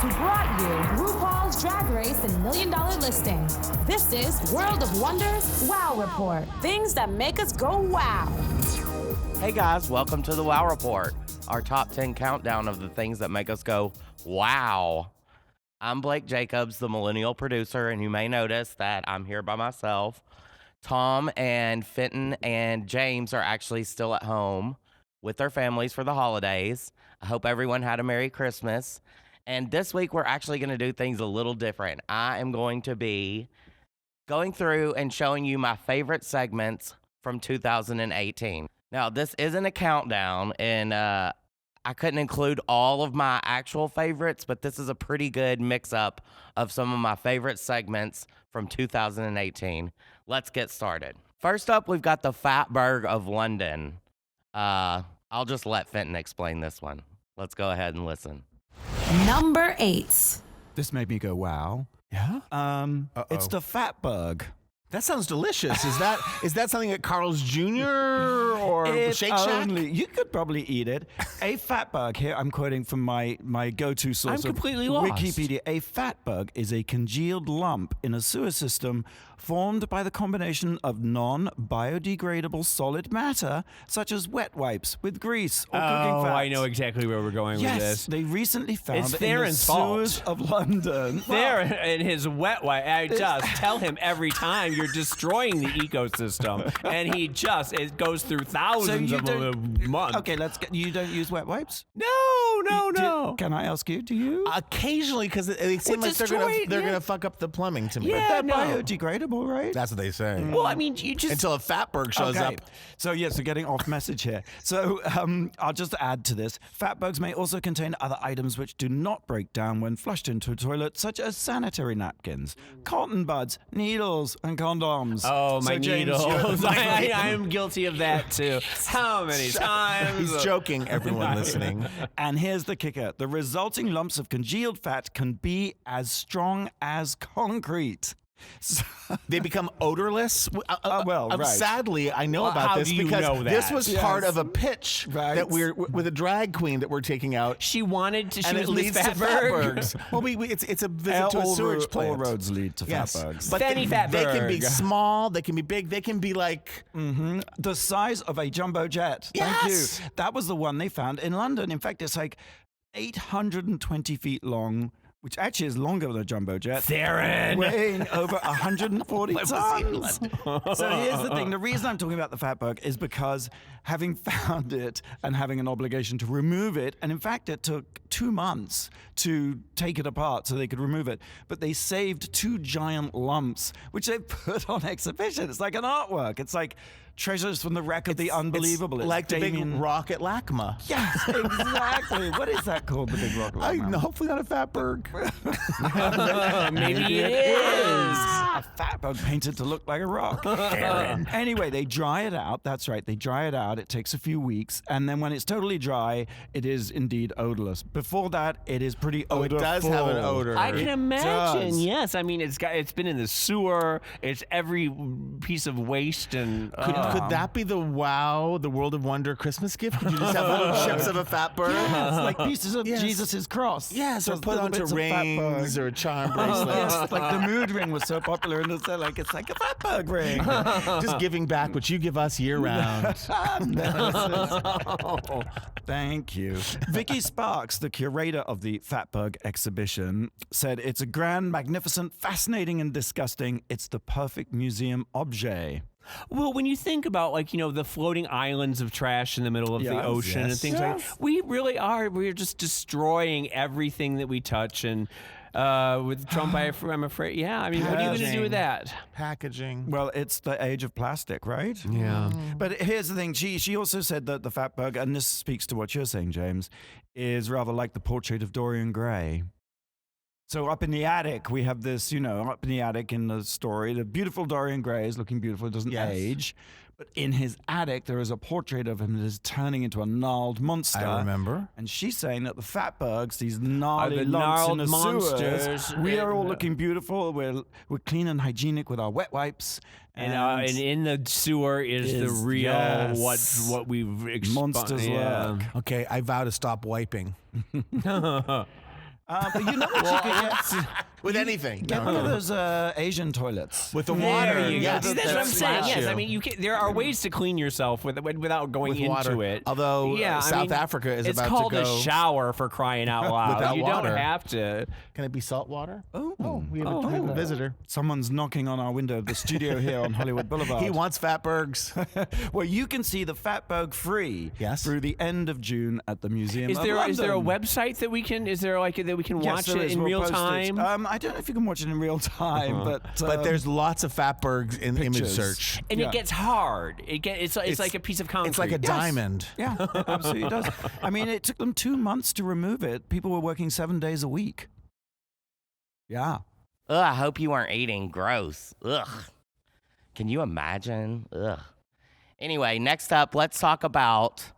who brought you RuPaul's Drag Race and $1 Million Listing. This is World of Wonders Wow Report. Things that make us go wow. Hey guys, welcome to the Wow Report, our top 10 countdown of the things that make us go wow. I'm Blake Jacobs, the millennial producer, and you may notice that I'm here by myself. Tom and Fenton and James are actually still at home with their families for the holidays. I hope everyone had a Merry Christmas. And this week, we're actually going to do things a little different. I am going to be going through and showing you my favorite segments from 2018. Now, this isn't a countdown, and I couldn't include all of my actual favorites, but this is a pretty good mix-up of some of my favorite segments from 2018. Let's get started. First up, we've got the Fatberg of London. I'll just let Fenton explain this one. Let's go ahead and listen. Number 8. This made me go, wow. Yeah? It's the Fatberg. That sounds delicious. Is that something at Carl's Jr. or Shake Shack? You could probably eat it. A fatberg, here I'm quoting from my go-to source. I'm completely lost. Wikipedia. A fatberg is a congealed lump in a sewer system formed by the combination of non-biodegradable solid matter, such as wet wipes with grease or cooking fat. I know exactly where we're going with this. Yes, they recently found It's it in the Theron's fault. sewers of London. Theron and his wet wipe. I just tell him every time you're destroying the ecosystem, and it goes through thousands of them a month. Okay, you don't use wet wipes? No. Can I ask you, do you? Occasionally, because they seem like they're gonna fuck up the plumbing to me. Yeah. They're biodegradable, right? That's what they say. Well, I mean, you just Until a Fatberg shows up. So getting off message here. So I'll just add to this. Fatbergs may also contain other items which do not break down when flushed into a toilet, such as sanitary napkins, cotton buds, needles, and condoms. Oh, my So, James, needles. I am guilty of that too. How many times? He's joking, everyone listening. And here's the kicker. The resulting lumps of congealed fat can be as strong as concrete. So, They become odorless. right. Sadly, I know Well, about how this do you because know this that? was Yes. part of a pitch Right. that we're with a drag queen that we're taking out. She wanted to. She And was it leads Miss to Fatberg. Fatbergs. Well, it's a visit to a all sewage plant. roads lead to Yes. fatbergs. But Fanny they can be Fatberg. small, they can be big, they can be like... The size of a jumbo jet. Thank Yes. you. That was the one they found in London. In fact, it's like 820 feet long, which actually is longer than a jumbo jet. Theron. Weighing over 140 was he in tons. So here's the thing. The reason I'm talking about the Fatberg is because having found it and having an obligation to remove it, and in fact it took 2 months to take it apart so they could remove it, but they saved 2 giant lumps, which they put on exhibition. It's like an artwork. It's like treasures from the wreck of the unbelievable. It's It's like the big Damien- rock at LACMA. Yes, exactly. What is that called, the big rock? No, hopefully not a Fatberg. Maybe it is. A Fatberg painted to look like a rock. Anyway, they dry it out. That's right. They dry it out. It takes a few weeks. And then when it's totally dry, it is indeed odorless. Before that, it is pretty Oh, it odorful. does have an odor. I can imagine. does. Yes, I mean it's been in the sewer. It's every piece of waste and. Could that be the World of Wonder Christmas gift? Could you just have little chips of a Fatberg? It's like pieces of Yes. Jesus' cross. Yes, or Just put little onto bits of rings Fatberg. or a charm bracelet. Yes, like the mood ring was so popular, and it's like a Fatberg ring. Just giving back what you give us year round. Thank you. Vicky Sparks, the curator of the Fatberg exhibition, said it's a grand, magnificent, fascinating, and disgusting. It's the perfect museum objet. Well, when you think about the floating islands of trash in the middle of the Yes. ocean and Yes. things like that, we really are. We're just destroying everything that we touch. And with Trump, I'm afraid. Yeah, I mean, what are you going to do with that? Packaging. Well, it's the age of plastic, right? Yeah. But here's the thing. She also said that the Fatberg, and this speaks to what you're saying, James, is rather like the portrait of Dorian Gray. So up in the attic, we have this, up in the attic in the story, the beautiful Dorian Gray is looking beautiful, it doesn't Yes. age. But in his attic, there is a portrait of him that is turning into a gnarled monster. I remember. And she's saying that the Fatbergs, these gnarly the lumps in gnarled the monsters. sewers, we are all looking beautiful. We're clean and hygienic with our wet wipes. And in the sewer is the real yes. what we've Monsters lurk. Okay, I vow to stop wiping. But you know what you could get? With anything. Get one of those Asian toilets. With the water. There you go. Yes, See, that's what I'm saying. Yes, you. I mean, there are ways to clean yourself without going With into water. it. Although South Africa is about to go. It's called a shower for crying out loud. Without you water. don't have to. Can it be salt water? Oh, we have a visitor. Someone's knocking on our window of the studio here on Hollywood Boulevard. He wants Fatbergs. Well, you can see the Fatberg free through the end of June at the Museum of London. Is there a website that we can? Is there that we can watch it in real time? I don't know if you can watch it in real time, but there's lots of Fatbergs in image search. And it gets hard. It's like a piece of concrete. It's like a diamond. Yeah, it absolutely does. I mean, it took them 2 months to remove it. People were working 7 days a week. Yeah. Ugh, I hope you weren't eating. Gross. Ugh. Can you imagine? Ugh. Anyway, next up, let's talk about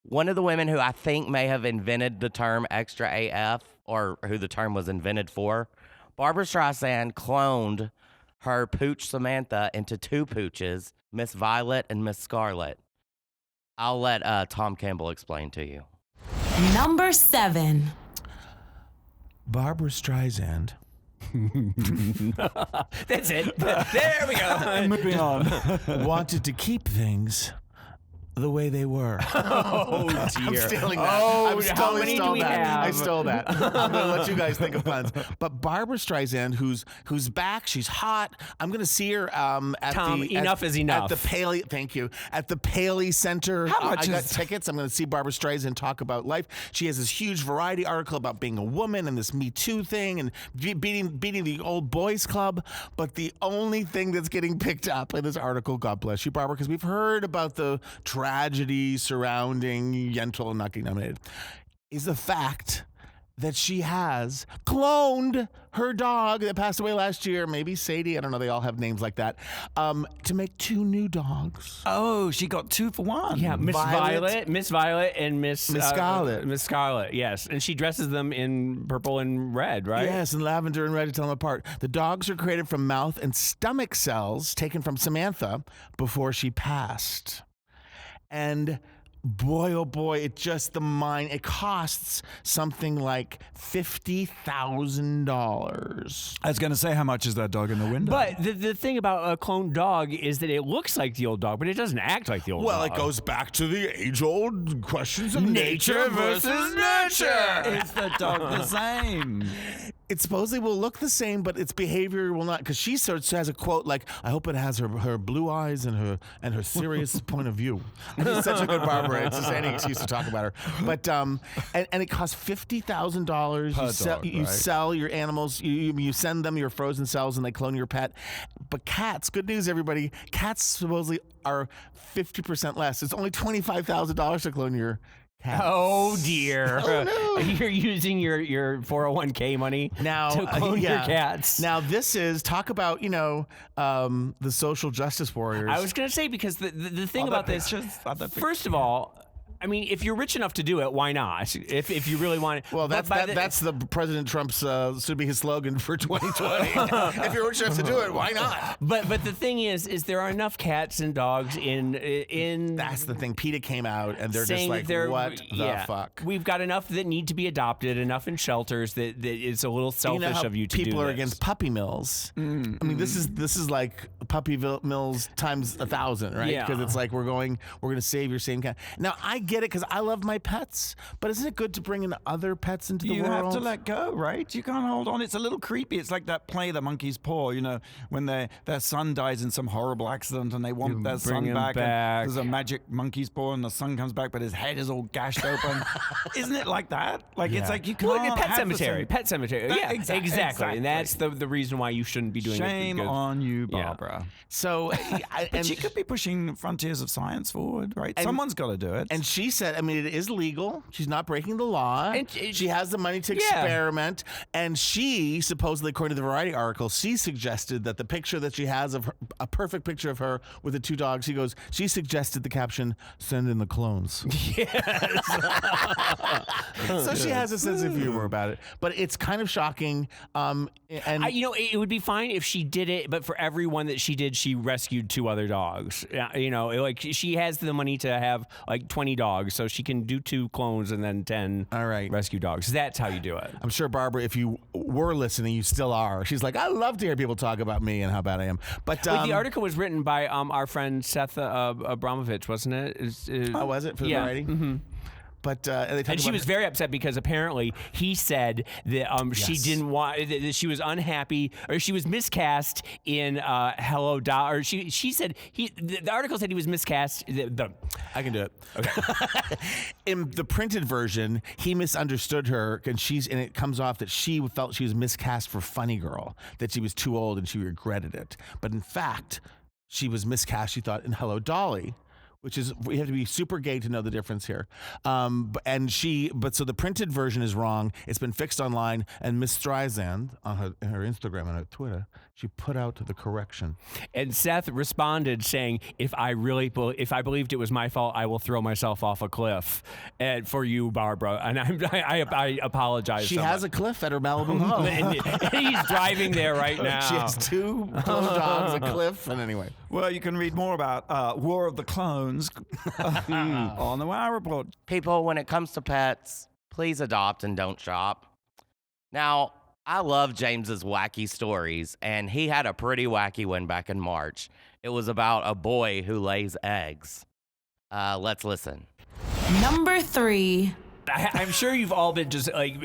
one of the women who I think may have invented the term extra AF, or who the term was invented for. Barbra Streisand cloned her Pooch Samantha into 2 Pooches, Miss Violet and Miss Scarlet. I'll let Tom Campbell explain to you. Number 7. Barbra Streisand. That's it. There we go. Moving on. Wanted to keep things the way they were. Oh, dear. I'm stealing that. Oh, I how many do we have? I stole that. I'm going to let you guys think of puns. But Barbra Streisand, who's back, she's hot. I'm going to see her at Tom, the... enough is enough. At the Paley... Thank you. At the Paley Center. How much I got is- tickets. I'm going to see Barbra Streisand talk about life. She has this huge Variety article about being a woman and this Me Too thing and beating the old boys club. But the only thing that's getting picked up in this article, God bless you, Barbara, because we've heard about the tragedy surrounding Yentl not getting nominated, is the fact that she has cloned her dog that passed away last year, maybe Sadie, I don't know, they all have names like that, to make 2 new dogs. Oh, she got 2 for 1. Yeah, Miss Violet, and Miss Scarlet. Miss Scarlet, yes. And she dresses them in purple and red, right? Yes, and lavender and red to tell them apart. The dogs are created from mouth and stomach cells taken from Samantha before she passed. And boy, oh boy, it costs something like $50,000. I was going to say, how much is that dog in the window? But the thing about a cloned dog is that it looks like the old dog, but it doesn't act like the old dog. Well, it goes back to the age-old questions of nature versus nurture. Is the dog the same? It supposedly will look the same, but its behavior will not. Because she sort of has a quote like, "I hope it has her blue eyes and her serious point of view." She's such a good Barbara. It's just any excuse to talk about her. But and it costs $50,000. You sell your animals. You send them your frozen cells, and they clone your pet. But cats, good news, everybody. Cats supposedly are 50% less. It's only $25,000 to clone your cat. Oh dear! Oh, no. You're using your 401k money Now to clone your cats. Now this is talk about the social justice warriors. I was gonna say, because the thing about this, first of all, I mean, if you're rich enough to do it, why not? If you really want it. Well, that's the President Trump's should be his slogan for 2020. If you're rich enough to do it, why not? But the thing is there are enough cats and dogs in. That's the thing. PETA came out and they're just like, what the fuck? We've got enough that need to be adopted, enough in shelters that it's a little selfish of you to do this. People are against puppy mills. I mean, this is like puppy mills times 1,000, right? Yeah. Because it's like we're going to save your same cat. Now I get it because I love my pets, but isn't it good to bring in other pets into the world? You have to let go, right? You can't hold on. It's a little creepy. It's like that play, The Monkey's Paw, when their son dies in some horrible accident and they want their son back. And there's a magic monkey's paw and the son comes back, but his head is all gashed open. Isn't it like that? Like, it's like you can't Pet Cemetery. Yeah, exactly. And that's the reason why you shouldn't be doing it. Shame on you, Barbara. Yeah. So, but she could be pushing frontiers of science forward, right? Someone's got to do it. And she said, I mean, it is legal. She's not breaking the law. And she has the money to experiment. And she, supposedly, according to the Variety article, she suggested that the picture that she has of her, a perfect picture of her with the 2 dogs, she suggested the caption, "Send in the clones." Yes. So she has a sense of humor about it. But it's kind of shocking. And it would be fine if she did it, but for everyone that she did, she rescued 2 other dogs. You know, like she has the money to have like 20 dogs, so she can do 2 clones and then 10 rescue dogs. That's how you do it. I'm sure, Barbara, if you were listening, you still are. She's like, I love to hear people talk about me and how bad I am. But the article was written by our friend Seth Abramovich, wasn't it? Oh, was it? For the variety? Mm-hmm. But and she was very upset because apparently he said that she didn't want, that she was unhappy, or she was miscast in Hello Dolly, or she said the article said he was miscast. I can do it. Okay. In the printed version, he misunderstood her, and it comes off that she felt she was miscast for Funny Girl, that she was too old and she regretted it. But in fact, she was miscast, she thought, in Hello Dolly. Which is, we have to be super gay to know the difference here. So the printed version is wrong. It's been fixed online, and Miss Streisand on her Instagram and her Twitter, she put out the correction. And Seth responded saying, "If I believed it was my fault, I will throw myself off a cliff." And for you, Barbara, and I apologize. She has a cliff at her Malibu home. and he's driving there right now. She has 2 clone dogs, a cliff, and anyway. Well, you can read more about War of the Clones on the Wow Report. People, when it comes to pets, please adopt and don't shop. Now, I love James's wacky stories, and he had a pretty wacky one back in March. It was about a boy who lays eggs. Let's listen. Number 3. I'm sure you've all been just like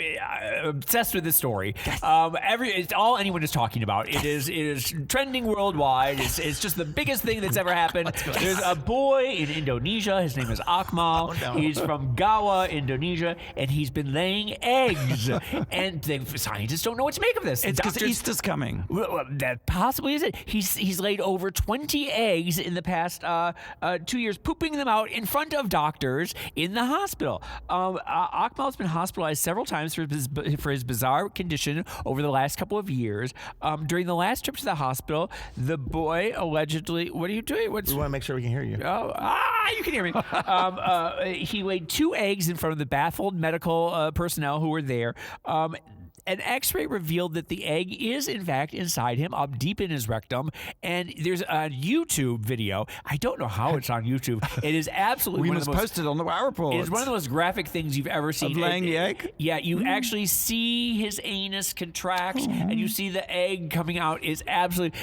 obsessed with this story. It's all anyone is talking about. It is trending worldwide. It's just the biggest thing that's ever happened. There's a boy in Indonesia. His name is Akmal. Oh, no. He's from Gawa, Indonesia, and he's been laying eggs. And scientists don't know what to make of this. It's because Easter's coming. Well, that possibly is it. He's laid over 20 eggs in the past 2 years, pooping them out in front of doctors in the hospital. Akmal's been hospitalized several times for his bizarre condition over the last couple of years. During the last trip to the hospital, the boy allegedly... What are you doing? We want to make sure we can hear you. You can hear me. He laid 2 eggs in front of the baffled medical personnel who were there. An X-ray revealed that the egg is, in fact, inside him, up deep in his rectum. And there's a YouTube video. I don't know how it's on YouTube. It is absolutely We must post it on the Wow Report. It's one of the most graphic things you've ever seen. Of laying the egg? Yeah, you actually see his anus contract, and you see the egg coming out. It's absolutely...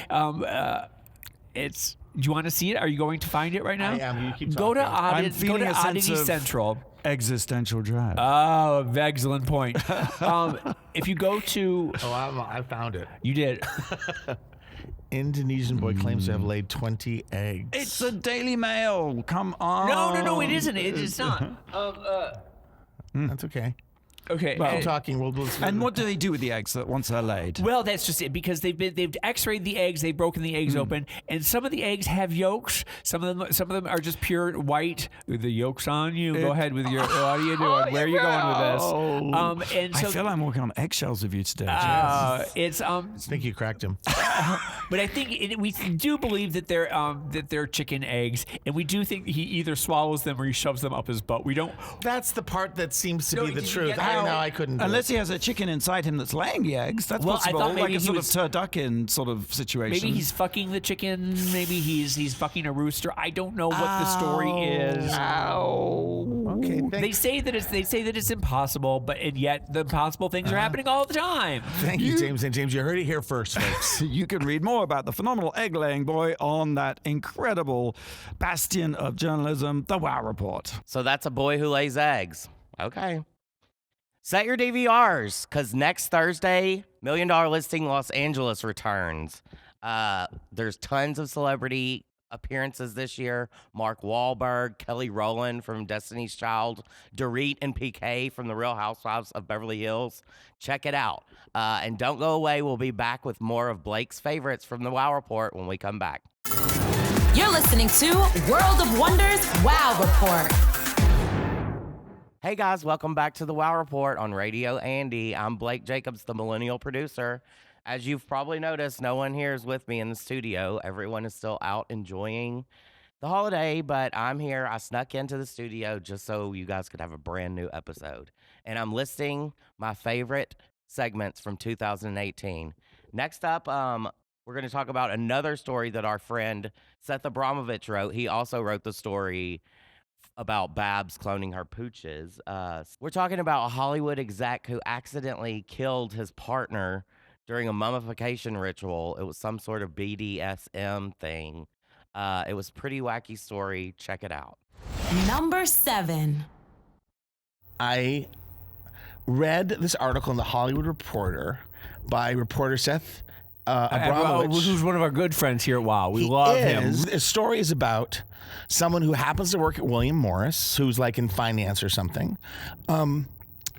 Do you want to see it? Are you going to find it right now? I am. You keep Go to talking. Oddity Central. Existential dread. Oh, excellent point. If you go to... I found it. You did. Indonesian boy claims to have laid 20 eggs. It's a Daily Mail. Come on. No, it isn't. It's not. That's okay. Okay. Keep talking. We'll listen. And what do they do with the eggs once they're laid? Well, that's just it, because they've X-rayed the eggs, they've broken the eggs open, and some of the eggs have yolks. Some of them are just pure white with the yolks on you. Go ahead with your. What are you doing? Where are you going with this? And so I feel I'm walking on eggshells with you today. it's I think you cracked him. But I think we do believe that they're chicken eggs, and we do think he either swallows them or he shoves them up his butt. We don't. That's the part that seems to be the you truth. get- I couldn't. Unless he has a chicken inside him that's laying the eggs. That's Well, I possible. thought maybe like a he sort was- of turducken sort of situation. Maybe he's fucking the chicken. Maybe he's fucking a rooster. I don't know what the story is. Okay. They say that it's impossible, and yet the impossible things are happening all the time. Thank you, James. And James, you heard it here first, folks. You can read more about the phenomenal egg-laying boy on that incredible bastion of journalism, the Wow Report. So that's a boy who lays eggs. Okay. Set your DVRs, because next Thursday, $1 Million Listing Los Angeles returns. There's tons of celebrity appearances this year. Mark Wahlberg, Kelly Rowland from Destiny's Child, Dorit and PK from The Real Housewives of Beverly Hills. Check it out. And don't go away. We'll be back with more of Blake's favorites from the Wow Report when we come back. You're listening to World of Wonders Wow Report. Hey guys, welcome back to the Wow Report on Radio Andy. I'm Blake Jacobs, the millennial producer. As you've probably noticed, no one here is with me in the studio. Everyone is still out enjoying the holiday, but I'm here. I snuck into the studio just so you guys could have a brand new episode. And I'm listing my favorite segments from 2018. Next up, We're going to talk about another story that our friend Seth Abramovich wrote. He also wrote the story about Babs cloning her Pooches. We're talking about a Hollywood exec who accidentally killed his partner during a mummification ritual. It was some sort of BDSM thing. It was a pretty wacky story. Check it out. Number 7. I read this article in the Hollywood Reporter by reporter Seth Abramovich. Who's one of our good friends here at WOW. We love him. The story is about someone who happens to work at William Morris, who's like in finance or something. And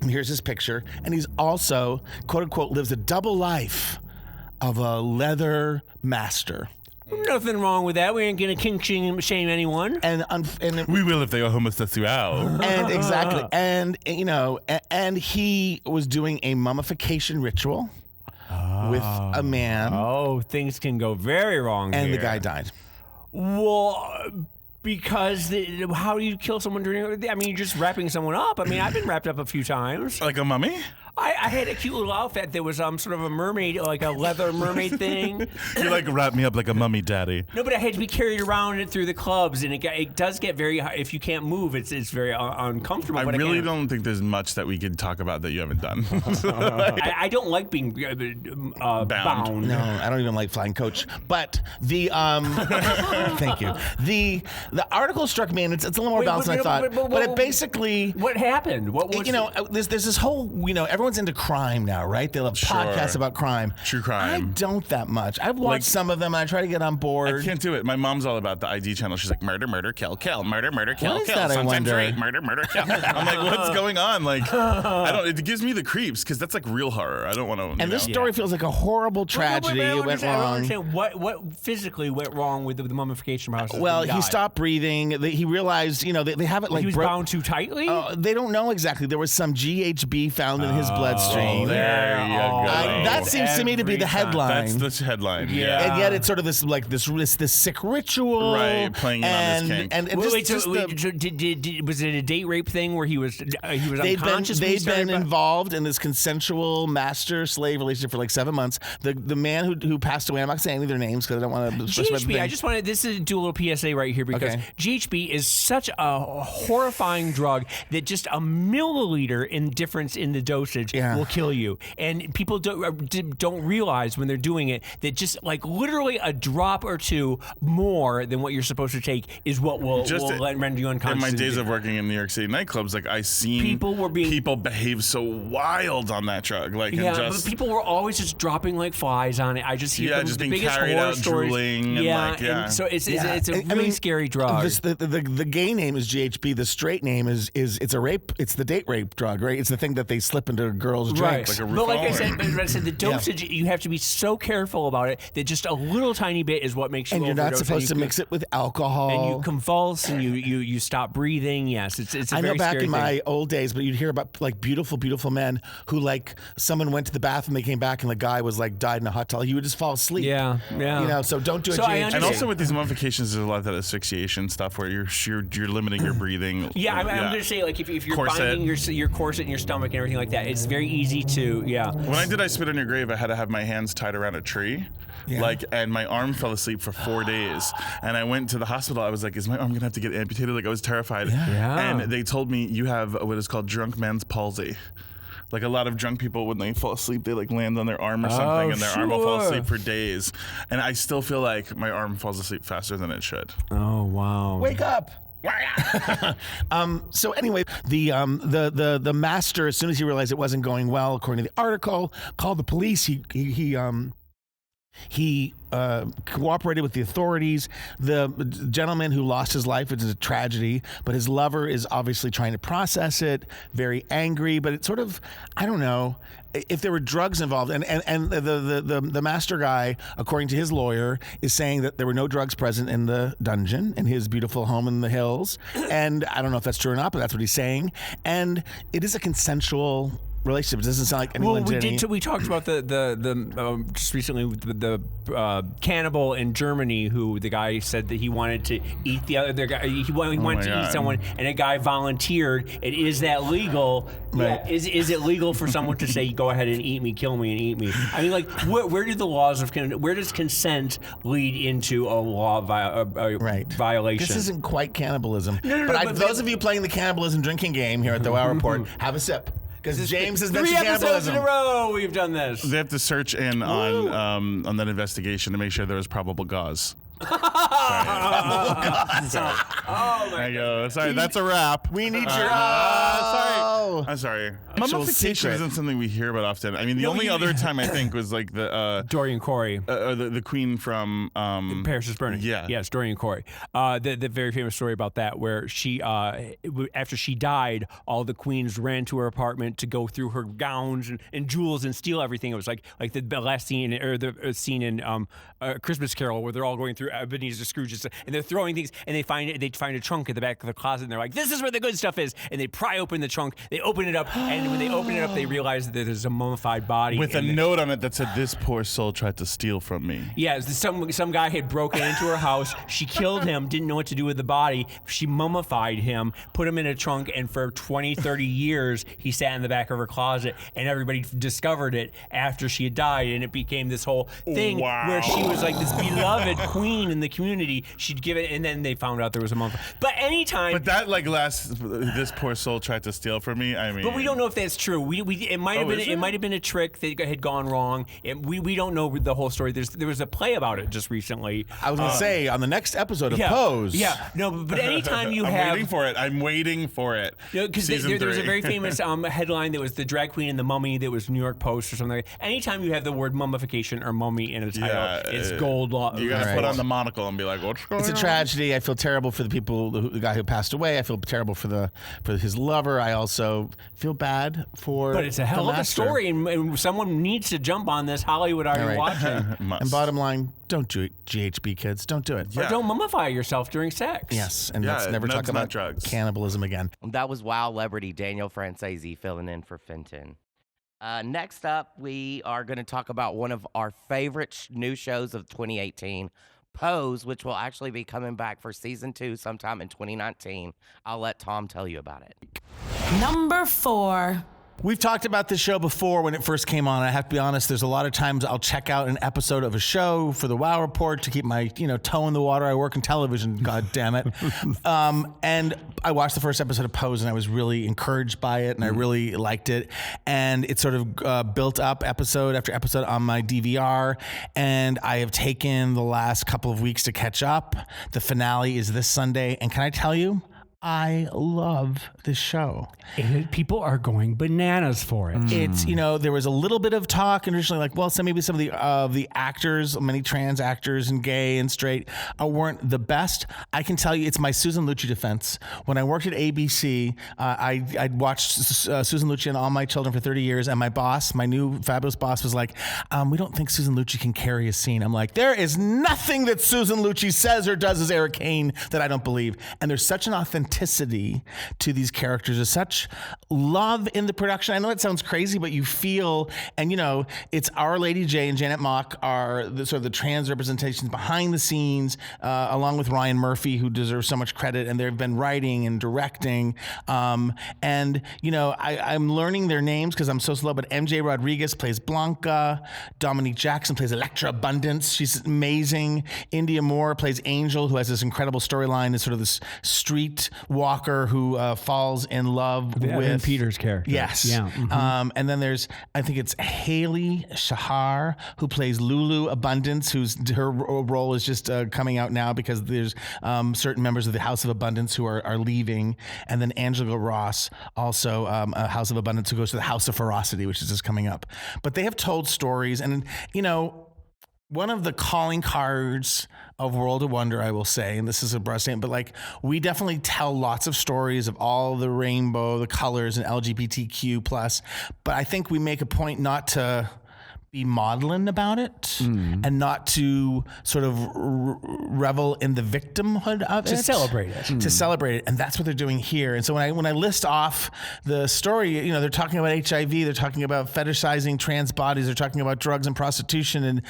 here's his picture. And he's also, quote unquote, lives a double life of a leather master. Nothing wrong with that. We ain't gonna kink shame anyone. And we will if they are homosexual. And exactly. And, you know, and he was doing a mummification ritual with a man. Oh, things can go very wrong And here. the guy died. Well, because how do you kill someone during? I mean, you're just wrapping someone up. I mean, I've been wrapped up a few times. Like a mummy? I had a cute little outfit. There was sort of a mermaid, like a leather mermaid thing. You like wrap me up like a mummy, daddy. No, but I had to be carried around it through the clubs, and it does get very hard. If you can't move, it's very uncomfortable. I but really again, don't think there's much that we could talk about that you haven't done. I don't like being bound. No, I don't even like flying coach. But the thank you. The article struck me, and it's a little more balanced than I thought. But it basically, what happened? What was there's this whole, everyone's into crime now, right? They love podcasts about crime. True crime. I don't that much. I've watched some of them, and I try to get on board. I can't do it. My mom's all about the ID channel. She's like, murder, murder, kill, kill, murder, murder, kill, What is kill. that, I Sometimes wonder? rape, murder, murder, kill. I'm like, what's going on? Like, I don't. It gives me the creeps because that's like real horror. I don't want to. And this story feels like a horrible tragedy. It went I don't wrong. understand what physically went wrong with the mummification process. Well, he stopped breathing. He realized, they have it like he was bound too tightly. They don't know exactly. There was some GHB found in his bloodstream. There you go. That seems to me to be the headline. That's the headline. Yeah. And yet it's sort of this sick ritual, Right, playing in on this kink. And was it a date rape thing where he was unconscious? They've been involved in this consensual master-slave relationship for like 7 months. The man who passed away, I'm not saying their names because I don't want to. GHB. I just want to do a little PSA right here because GHB is such a horrifying drug that just a milliliter in difference in the dosage will kill you. And people don't realize when they're doing it that just like literally a drop or two more than what you're supposed to take is what will render you unconscious. In my days of working in New York City nightclubs, like I seen people behave so wild on that drug. Like, but people were always just dropping like flies on it. I just hear just the being biggest carried horror out, stories. drooling, And so it's a really scary drug. The gay name is GHB. The straight name is it's a rape. It's the date rape drug, right? It's the thing that they slip into girls' drinks. Like a but like I RuPaul. said, the dosage you have to be so careful about it that just a little tiny bit is what makes you. And you're not supposed to mix it with alcohol. And you convulse and you stop breathing. Yes, it's. I know very back scary in thing. my old days, but you'd hear about like beautiful men who like someone went to the bathroom, they came back, and the guy was like died in a hot tub. He would just fall asleep. Yeah. So don't do it. And also with these mummifications, there's a lot of that asphyxiation stuff where you're limiting your breathing. Yeah, I'm going to say like if you're binding your corset in your stomach and everything like that, it's very easy to When I spit on your grave, I had to have my hands tied around a tree. Yeah. And my arm fell asleep for 4 days. And I went to the hospital. I was like, is my arm going to have to get amputated? Like, I was terrified. Yeah. And they told me you have what is called drunk man's palsy. Like a lot of drunk people, when they fall asleep, they like land on their arm or something, and their arm will fall asleep for days. And I still feel like my arm falls asleep faster than it should. Oh, wow. Wake up. So anyway, the master, as soon as he realized it wasn't going well, according to the article, called the police. He cooperated with the authorities. The gentleman who lost his life, which is a tragedy, but his lover is obviously trying to process it, very angry. But it's sort of, I don't know, if there were drugs involved. And the master guy, according to his lawyer, is saying that there were no drugs present in the dungeon, in his beautiful home in the hills. And I don't know if that's true or not, but that's what he's saying. And it is a consensual relationship. It doesn't sound like anyone Well, did any. we talked about the just recently the cannibal in Germany who the guy said that he wanted to eat the other guy. He wanted to eat someone, and a guy volunteered. And is that legal? Right. Yeah. Is it legal for someone to say, "Go ahead and eat me, kill me, and eat me"? I mean, like, where do the laws of where does consent lead into a law violation? This isn't quite cannibalism. No, but those of you playing the cannibalism drinking game here at the Wow Report, have a sip. Because James has mentioned 3 episodes cannibalism. in a row we've done this. They have to search in on that investigation to make sure there was probable cause. Sorry. Oh my I go. Sorry, that's a wrap. We need your. Sorry. I'm sorry. Actual Mummification secret. isn't something we hear about often. I mean, the only other time I think was like the Dorian Corey. the queen from Paris is Burning. Yeah. Yes, Dorian Corey. The very famous story about that, where she, after she died, all the queens ran to her apartment to go through her gowns and jewels and steal everything. It was like the last scene, or the scene in Christmas Carol, where they're all going through Ebenezer Scrooge's, and they're throwing things, and they find a trunk at the back of the closet, and they're like, "This is where the good stuff is." And they pry open the trunk, they open it up, and when they open it up, they realize that there's a mummified body with a note on it that said, "This poor soul tried to steal from me." Yeah, some guy had broken into her house. She killed him, didn't know what to do with the body. She mummified him, put him in a trunk, and for 20, 30 years, he sat in the back of her closet, and everybody discovered it after she had died, and it became this whole thing where she was like this beloved queen in the community. She'd give it, and then they found out there was a mummified. But anytime... But that this poor soul tried to steal from me, I mean... But we don't know if that's true. It might have been a trick that had gone wrong. We don't know the whole story. There was a play about it just recently. I was going to say, on the next episode of Pose. Yeah, no, but anytime you I'm waiting for it. Because there was a very famous headline that was the drag queen and the mummy that was New York Post or something. Anytime you have the word mummification or mummy in a title, it's gold law. You got to put on the monocle and be like, what's going on? It's a tragedy. I feel terrible for the guy who passed away. I feel terrible for his lover. I also feel bad for. But it's a hell of a story, and someone needs to jump on this. Hollywood, are you watching? And bottom line, don't do it, GHB kids. Don't do it. Or don't mummify yourself during sex. Yes, and let's never talk about drugs. Cannibalism again. That was Wow Celebrity Daniel Francese filling in for Fenton. Next up, we are going to talk about one of our favorite new shows of 2018, Pose, which will actually be coming back for season 2 sometime in 2019. I'll let Tom tell you about it. Number 4. We've talked about this show before when it first came on. I have to be honest, there's a lot of times I'll check out an episode of a show for the Wow Report to keep my, toe in the water. I work in television, God damn it. And I watched the first episode of Pose and I was really encouraged by it and I really liked it. And it sort of built up episode after episode on my DVR. And I have taken the last couple of weeks to catch up. The finale is this Sunday. And can I tell you, I love this show. People are going bananas for it. It's, there was a little bit of talk initially, like, well, maybe some of the actors, many trans actors and gay and straight, weren't the best. I can tell you, it's my Susan Lucci defense. When I worked at ABC, I'd watched Susan Lucci and All My Children for 30 years, and my boss, my new fabulous boss, was like, we don't think Susan Lucci can carry a scene. I'm like, there is nothing that Susan Lucci says or does as Eric Kane that I don't believe. And there's such an authenticity to these characters. There's such love in the production. I know it sounds crazy, but you feel, and it's Our Lady J and Janet Mock are the sort of the trans representations behind the scenes, along with Ryan Murphy, who deserves so much credit, and they've been writing and directing. I'm learning their names because I'm so slow, but MJ Rodriguez plays Blanca. Dominique Jackson plays Electra Abundance. She's amazing. India Moore plays Angel, who has this incredible storyline, is sort of this street walker who falls in love with Evan Peters' character. Yes. Yeah. Mm-hmm. And then there's, I think it's Haley Shahar, who plays Lulu Abundance, her role is just coming out now because there's certain members of the House of Abundance who are leaving. And then Angela Ross, also a House of Abundance, who goes to the House of Ferocity, which is just coming up. But they have told stories, and one of the calling cards of World of Wonder, I will say, and this is a broad statement, but we definitely tell lots of stories of all the rainbow, the colors, and LGBTQ+, but I think we make a point not to be maudlin about it and not to sort of revel in the victimhood of it. To celebrate it. To celebrate it. And that's what they're doing here. And so when I list off the story, you know, they're talking about HIV, they're talking about fetishizing trans bodies, they're talking about drugs and prostitution,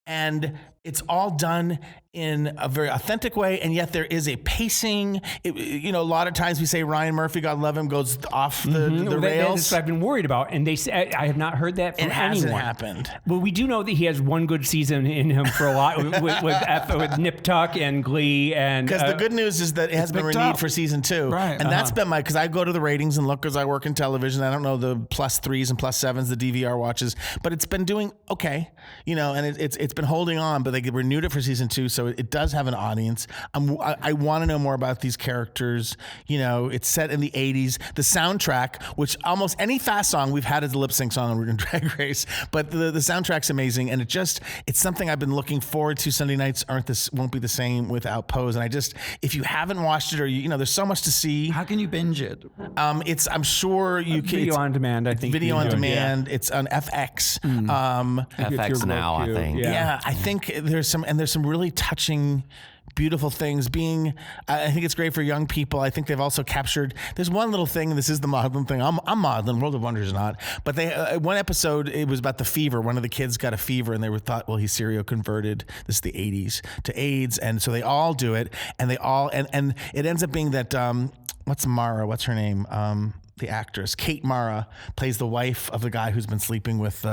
and it's all done in a very authentic way, and yet there is a pacing. You know, a lot of times we say Ryan Murphy, God love him, goes off the rails. That's what I've been worried about, and they say I have not heard that from anyone. It hasn't happened. Well, we do know that he has one good season in him for a lot with Nip Tuck and Glee, and because the good news is that it has been renewed for season 2, right? And that's been because I go to the ratings and look because I work in television. I don't know the +3s and +7s, the DVR watches, but it's been doing okay, you know, and it's been holding on. But they renewed it for season 2, so it does have an audience. I want to know more about these characters. You know, it's set in the 80s. The soundtrack, which almost any fast song we've had as a lip sync song on Drag Race, but the soundtrack's amazing, and it's something I've been looking forward to. Sunday nights won't be the same without Pose, and if you haven't watched it, or you know, there's so much to see. How can you binge it? I'm sure you can. Video on demand. I think video on demand. Yeah. It's on FX. FX now, I think. Yeah, I think there's some really touching, beautiful things. I think it's great for young people. I think they've also captured. There's one little thing. And this is the maudlin thing. I'm maudlin. World of Wonders is not. But they one episode, it was about the fever. One of the kids got a fever, and they thought, well, he's seroconverted. This is the 80s to AIDS, and so they all do it, and and it ends up being that what's Mara? What's her name? The actress Kate Mara plays the wife of the guy who's been sleeping with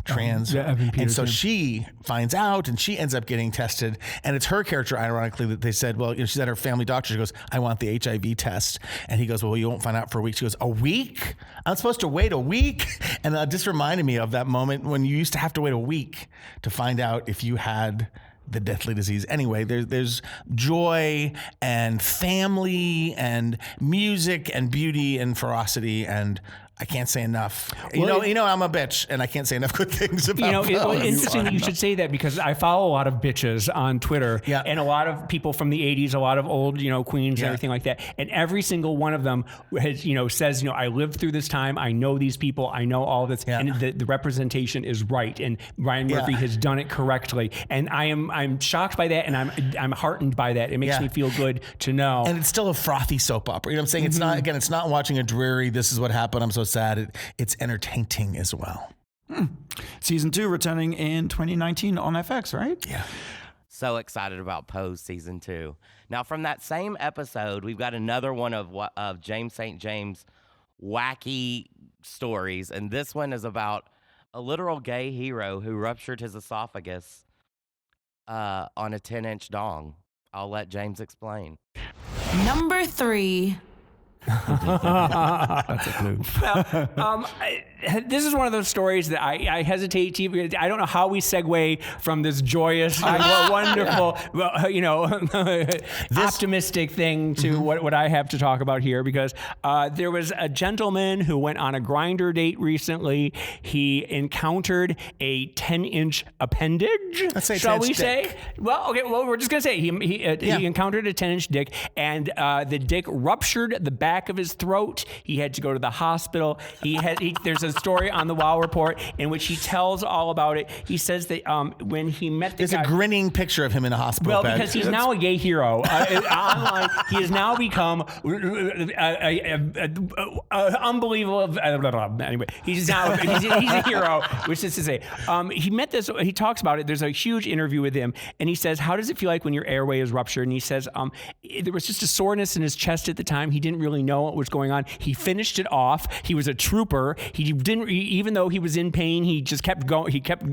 trans, and so she finds out, and she ends up getting tested. And it's her character, ironically, that they said, well, you know, she's at her family doctor. She goes, I want the HIV test, and he goes, well, you won't find out for a week. She goes, a week? I'm supposed to wait a week? And that just reminded me of that moment when you used to have to wait a week to find out if you had the deathly disease. Anyway, there's joy and family and music and beauty and ferocity, and I can't say enough. Well, you know, I'm a bitch, and I can't say enough good things about. You know, it's interesting that you should say that, because I follow a lot of bitches on Twitter, and a lot of people from the '80s, a lot of old, you know, queens and everything like that, and every single one of them has, you know, says, you know, I lived through this time, I know these people, I know all of this, and the representation is right, and Ryan Murphy has done it correctly, and I'm shocked by that, and I'm heartened by that. It makes me feel good to know. And it's still a frothy soap opera. You know what I'm saying? It's not, again, it's not watching a dreary, this is what happened, I'm so sad. It's entertaining as well. Season 2 returning in 2019 on FX, right? Yeah. So excited about Pose season 2. Now, from that same episode, we've got another one of James St. James' wacky stories, and this one is about a literal gay hero who ruptured his esophagus on a 10-inch dong. I'll let James explain. Number 3. That's a clue. Well, this is one of those stories that I hesitate to. I don't know how we segue from this joyous, wonderful, you know, optimistic thing to what I have to talk about here, because there was a gentleman who went on a Grindr date recently. He encountered a 10-inch appendage. Let's say shall we dick. say? Well, okay. Well, we're just gonna say he encountered a 10-inch dick, and the dick ruptured the back of his throat. He had to go to the hospital. There's a story on the WoW Report in which he tells all about it. He says that when he met the guy, there's a grinning picture of him in a hospital bed. Because he's now a gay hero. Online, he has now become unbelievable. Anyway, he's a hero, which is to say, he talks about it. There's a huge interview with him, and he says, how does it feel like when your airway is ruptured? And he says, there was just a soreness in his chest at the time. He didn't really know what was going on. He finished it off. He was a trooper. Even though he was in pain, he just kept going. He kept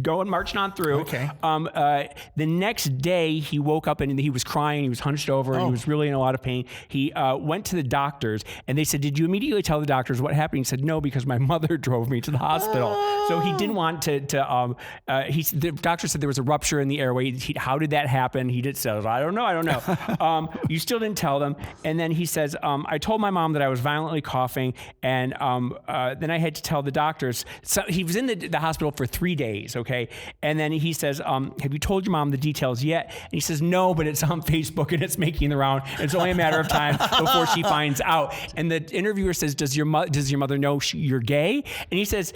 going, marching on through. Okay. The next day, he woke up and he was crying. He was hunched over. And he was really in a lot of pain. He went to the doctors, and they said, "Did you immediately tell the doctors what happened?" He said, "No, because my mother drove me to the hospital." So he didn't want to. The doctor said there was a rupture in the airway. How did that happen? He did say, "I don't know." You still didn't tell them. And then he says, I told my mom that I was violently coughing, and then then I had to tell the doctors. So he was in the hospital for 3 days, okay? And then he says, have you told your mom the details yet? And he says, no, but it's on Facebook and it's making the round. It's only a matter of time before she finds out. And the interviewer says, does your mother know you're gay? And he says,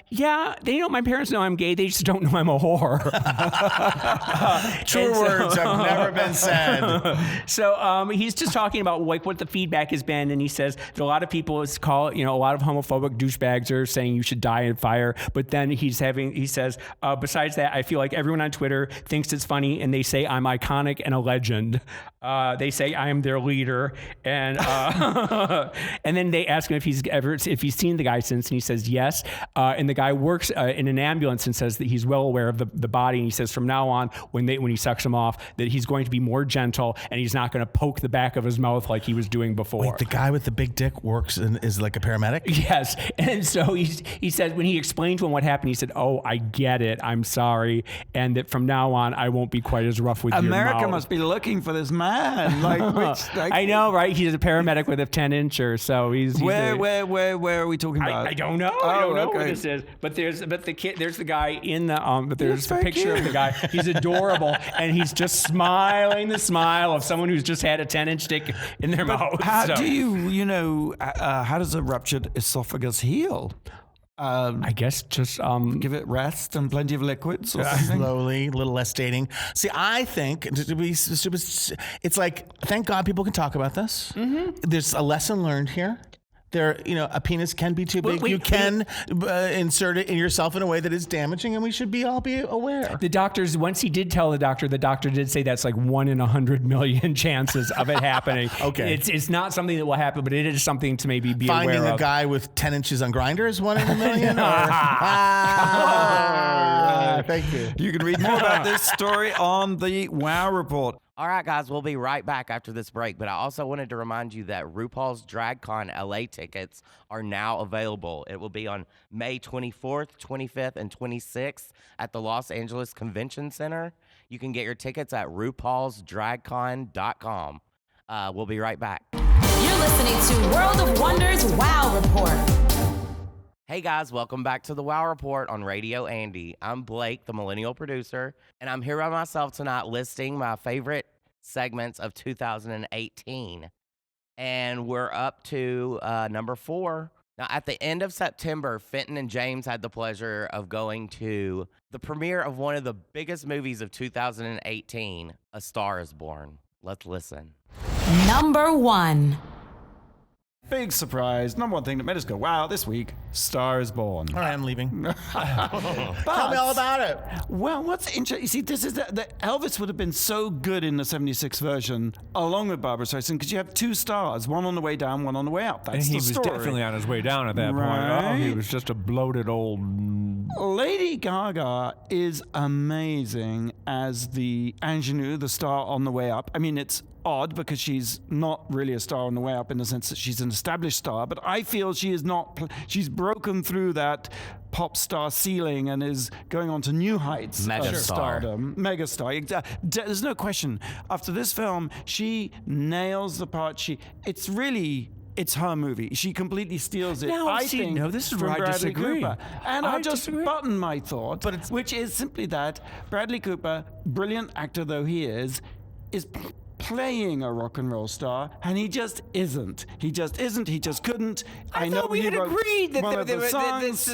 yeah, my parents know I'm gay. They just don't know I'm a whore. True words have never been said. So he's just talking about like what the feedback has been, and he says that a lot of people a lot of homophobic douchebags are saying you should die in fire. But then he says, besides that, I feel like everyone on Twitter thinks it's funny, and they say I'm iconic and a legend. They say I am their leader, and and then they ask him if he's seen the guy since, and he says yes. And the guy works in an ambulance and says that he's well aware of the body, and he says from now on, when he sucks him off, that he's going to be more gentle and he's not going to poke the back of his mouth like he was doing before. Wait, the guy with the big dick works and is like a paramedic? Yes. And so he said when he explained to him what happened, he said, "Oh, I get it. I'm sorry, and that from now on I won't be quite as rough with America your mouth." must be looking for this man. I know, right? He's a paramedic with a 10-incher, so he's where are we talking about? I don't know. Oh, I don't know okay. what this is. But there's the guy in the but there's a picture of the guy. He's adorable, and he's just smiling the smile of someone who's just had a 10-inch dick in their mouth. How do how does a ruptured esophagus heal? I guess just Give it rest and plenty of liquids or something? Slowly, a little less dating. See, I think it's like, thank God people can talk about this. Mm-hmm. There's a lesson learned here. A penis can be too big. You can insert it in yourself in a way that is damaging, and we should all be aware. The doctors, once he did tell the doctor did say that's like 1 in 100 million chances of it happening. Okay. It's not something that will happen, but it is something to maybe be Finding aware a of. guy with 10 inches on Grindr is 1 in a million? Thank you. You can read more about this story on the Wow Report. All right, guys, we'll be right back after this break. But I also wanted to remind you that RuPaul's DragCon LA tickets are now available. It will be on May 24th, 25th, and 26th at the Los Angeles Convention Center. You can get your tickets at RuPaul'sDragCon.com. We'll be right back. You're listening to World of Wonders Wow Report. Hey guys, welcome back to the Wow Report on Radio Andy. I'm Blake, the millennial producer, and I'm here by myself tonight listing my favorite segments of 2018. And we're up to number 4. Now, at the end of September, Fenton and James had the pleasure of going to the premiere of one of the biggest movies of 2018, A Star is Born. Let's listen. Number 1. Big surprise. Number one thing that made us go, wow, this week, Star is Born. All right, I'm leaving. Tell me all about it. Well, what's interesting, you see, this is the Elvis would have been so good in the 76 version, along with Barbra Streisand, because you have 2 stars, one on the way down, one on the way up. That's and he the was story. definitely on his way down at that Right. point. Oh, he was just a bloated old... Lady Gaga is amazing as the ingenue, the star on the way up. I mean, it's odd because she's not really a star on the way up in the sense that she's an established star, but I feel she is not, she's broken through that pop star ceiling and is going on to new heights of stardom. Megastar. There's no question. After this film, she nails the part. It's her movie. She completely steals it. Now, I think this is from where I Bradley disagree. Cooper. And I'll just disagree. button my thought, which is simply that Bradley Cooper, brilliant actor though he is playing a rock and roll star, and he just isn't. He just isn't. He just couldn't. I know thought we he had wrote agreed that one of the songs.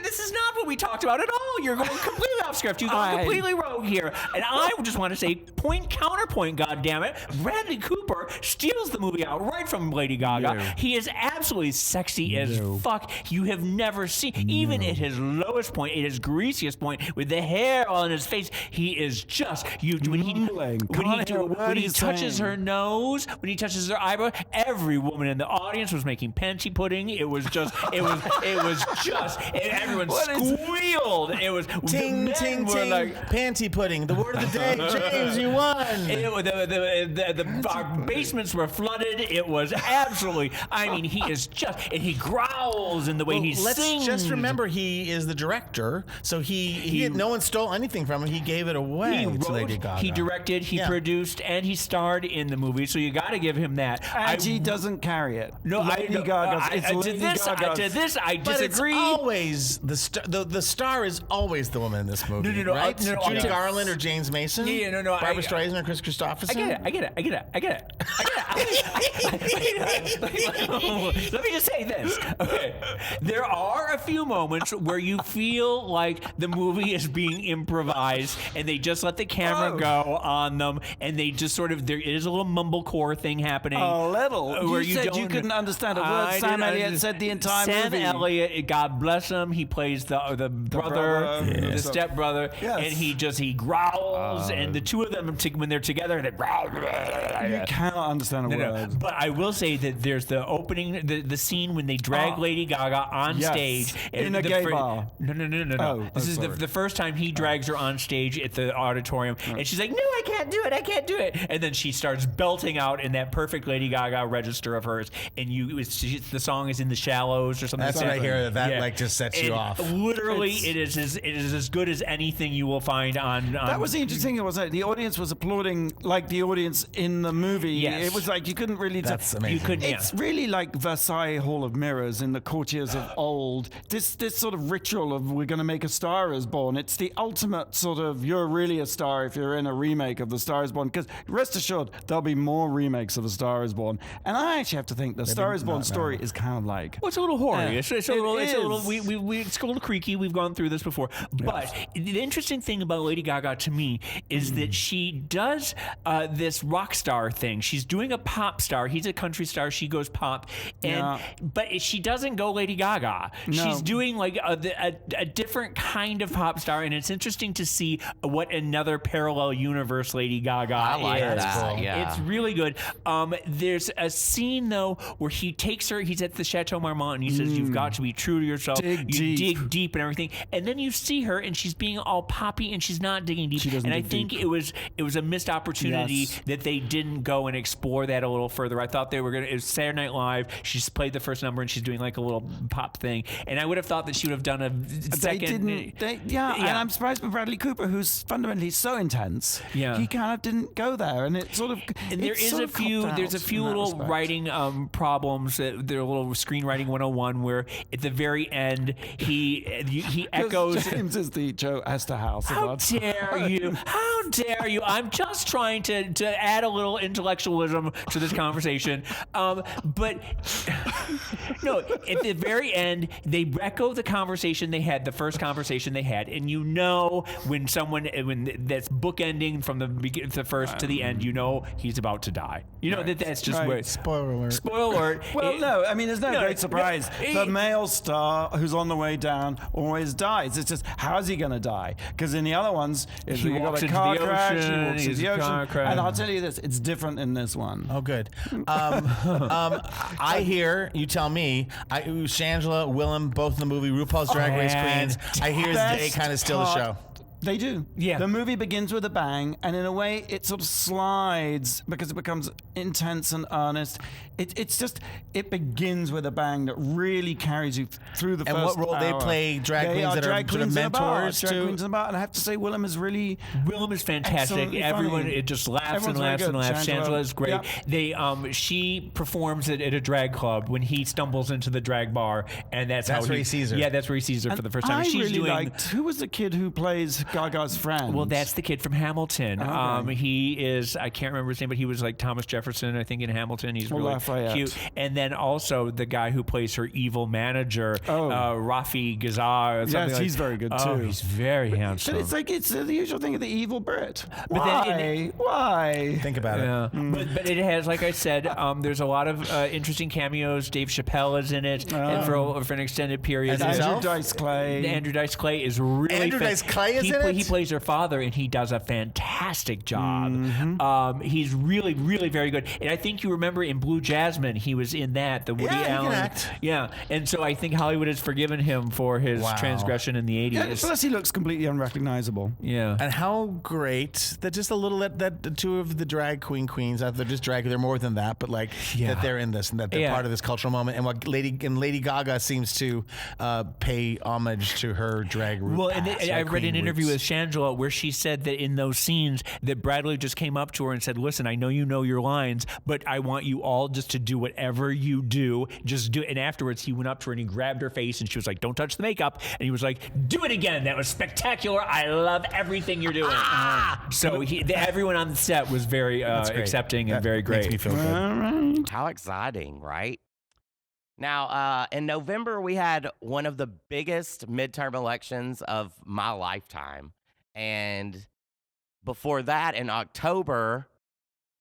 this is not what we talked about at all. You're going completely off script. You're going completely rogue here. And I just want to say, point counterpoint, goddammit. Bradley Cooper steals the movie out right from Lady Gaga. No. He is absolutely sexy as fuck. You have never seen, even at his lowest point, at his greasiest point, with the hair on his face, he is just, when he touches her nose, when he touches her eyebrow, every woman in the audience was making panty pudding. It was just, everyone squealed. It was ting, ting, ting. Like, panty pudding. The word of the day, James, you won. Our basements were flooded. It was absolutely. I mean, he is just, and he growls in the way he sings. Let's just remember, he is the director, so no one stole anything from him. He gave it away. He wrote, to Lady Gaga. he directed, he produced, and he starred in the movie, so you got to give him that. And she doesn't carry it. No, Lady Gaga. It's Lady Gaga. To this, I But disagree. it's always the star is always the woman in this movie. No, right? no, Judy Garland or James Mason. Yeah, no, Barbra Streisand or Chris Christopherson. I get it. Let me just say this. Okay. There are a few moments where you feel like the movie is being improvised and they just let the camera go on them and they just sort of, there is a little mumblecore thing happening. A little. Where You said you couldn't understand a word Sam Elliott said the entire movie. Sam Elliott, God bless him, he plays the brother, the stepbrother, Yes. and he growls, and the two of them, when they're together, they growl. You cannot understand a word. But I will say that there's the opening, the scene when they drag Lady Gaga on stage. In a gay bar. No. This is the first time he drags her on stage at the auditorium, and she's like, no, I can't do it. And then she starts belting out in that perfect Lady Gaga register of hers, and the song is In the Shallows or something. That's what I hear. That like just sets you off. Literally, it is as good as anything you will find on. That was the interesting thing, was that the audience was applauding like the audience in the movie. Yes. It was like you couldn't really That's amazing. You couldn't. It's really like Versailles Hall of Mirrors in the courtiers of old. This sort of ritual of we're going to make a Star is Born. It's the ultimate sort of you're really a star if you're in a remake of The Star is Born. Because rest assured, there'll be more remakes of A Star is Born. And I actually have to think the Star is Born story is kind of like... Well, it's a little hoary. It's a little. is. It's a little creaky. We've gone through this before. But the interesting thing about Lady Gaga to me is that she does this rock star thing. She's doing a pop star. He's a country star. She goes pop. But she doesn't go Lady Gaga. No. She's doing like a different kind of pop star. And it's interesting to see what another parallel universe Lady Gaga I like is. that, yeah. It's really good. There's a scene, though, where he takes her, he's at the Chateau Marmont, and he says, you've got to be true to yourself. Dig you deep. dig deep and everything. And then you see her, and she's being all poppy, and she's not digging deep. She doesn't and I dig think deep. it was a missed opportunity that they didn't go and explore that a little further. I thought they were going to, it was Saturday Night Live. She's played the first number, and she's doing like a little pop thing. And I would have thought that she would have done a second. And I'm surprised with Bradley Cooper, who's fundamentally so intense. Yeah. He kind of didn't go there, and it sort of. And there's a few little writing problems. They're a little screenwriting 101 where at the very end he echoes. James is the Joe Esterhaus. How dare you? How dare you? I'm just trying to add a little intellectualism to this conversation. But no, at the very end, they echo the conversation they had, the first conversation they had, and you know when that's bookending from the first to the end, you know he's about to die. You know that's just where. Spoiler alert. Spoiler alert. Well, no, I mean, there's no great surprise. no, The male star who's on the way down always dies. It's just, how's he going to die? Because in the other ones, if He you got walks a into car the crash, he ocean, walks into he's the a car ocean. crash. And I'll tell you this, it's different in this one. Oh, good. I hear, you tell me, Shangela, Willem, both in the movie RuPaul's Drag Race Queens. I hear they kind of steal the show. They do. Yeah. The movie begins with a bang, and in a way, it sort of slides because it becomes intense and earnest. It begins with a bang that really carries you through the And first what role they hour. play? Drag queens that are drag sort of queens in a bar, mentors drag to- queens in a bar, and I have to say, Willem is really. Willem is fantastic. Excellently Everyone, funny. it just laughs Everyone's very and laughs and laughs. good. Shangela is great. Yep. She performs at a drag club when he stumbles into the drag bar, and that's how where he sees her. Yeah, that's where he sees her for the first time. I She's really doing. liked. Who was the kid who plays Gaga's friend? Well, that's the kid from Hamilton. Okay. He is, I can't remember his name, but he was like Thomas Jefferson, I think, in Hamilton. He's really Lafayette. cute. And then also the guy who plays her evil manager, Rafi Gazar. Or something Yes, he's very good, Oh, too. he's very handsome. But it's the usual thing of the evil Brit. But then Why? Think about it. Yeah, but it has, like I said, there's a lot of interesting cameos. Dave Chappelle is in it and for an extended period. As Andrew himself? Dice Clay. Andrew Dice Clay is really. Andrew Dice Clay is in it? He plays her father, and he does a fantastic job. He's really, really very good. And I think you remember in Blue Jasmine, he was in that, the Woody Yeah, he can Allen. act. Yeah, and so I think Hollywood has forgiven him for his transgression in the 80s. Yeah, plus he looks completely unrecognizable. Yeah. And how great that just a little that the two of the drag queens, they're just drag, they're more than that, but like that they're in this and that they're part of this cultural moment. And what Lady Gaga seems to pay homage to her drag root. Well, and I read an interview interview with Shangela where she said that in those scenes that Bradley just came up to her and said, listen, I know you know your lines, but I want you all just to do whatever you do. Just do it. And afterwards, he went up to her and he grabbed her face and she was like, don't touch the makeup. And he was like, do it again. That was spectacular. I love everything you're doing. So everyone on the set was very accepting and very great. Makes me feel good. How exciting, right? Now, in November, we had one of the biggest midterm elections of my lifetime. And before that, in October,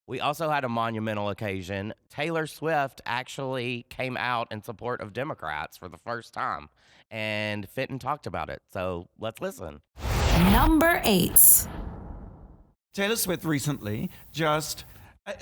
we also had a monumental occasion. Taylor Swift actually came out in support of Democrats for the first time. And Fenton talked about it. So let's listen. Number 8. Taylor Swift recently just...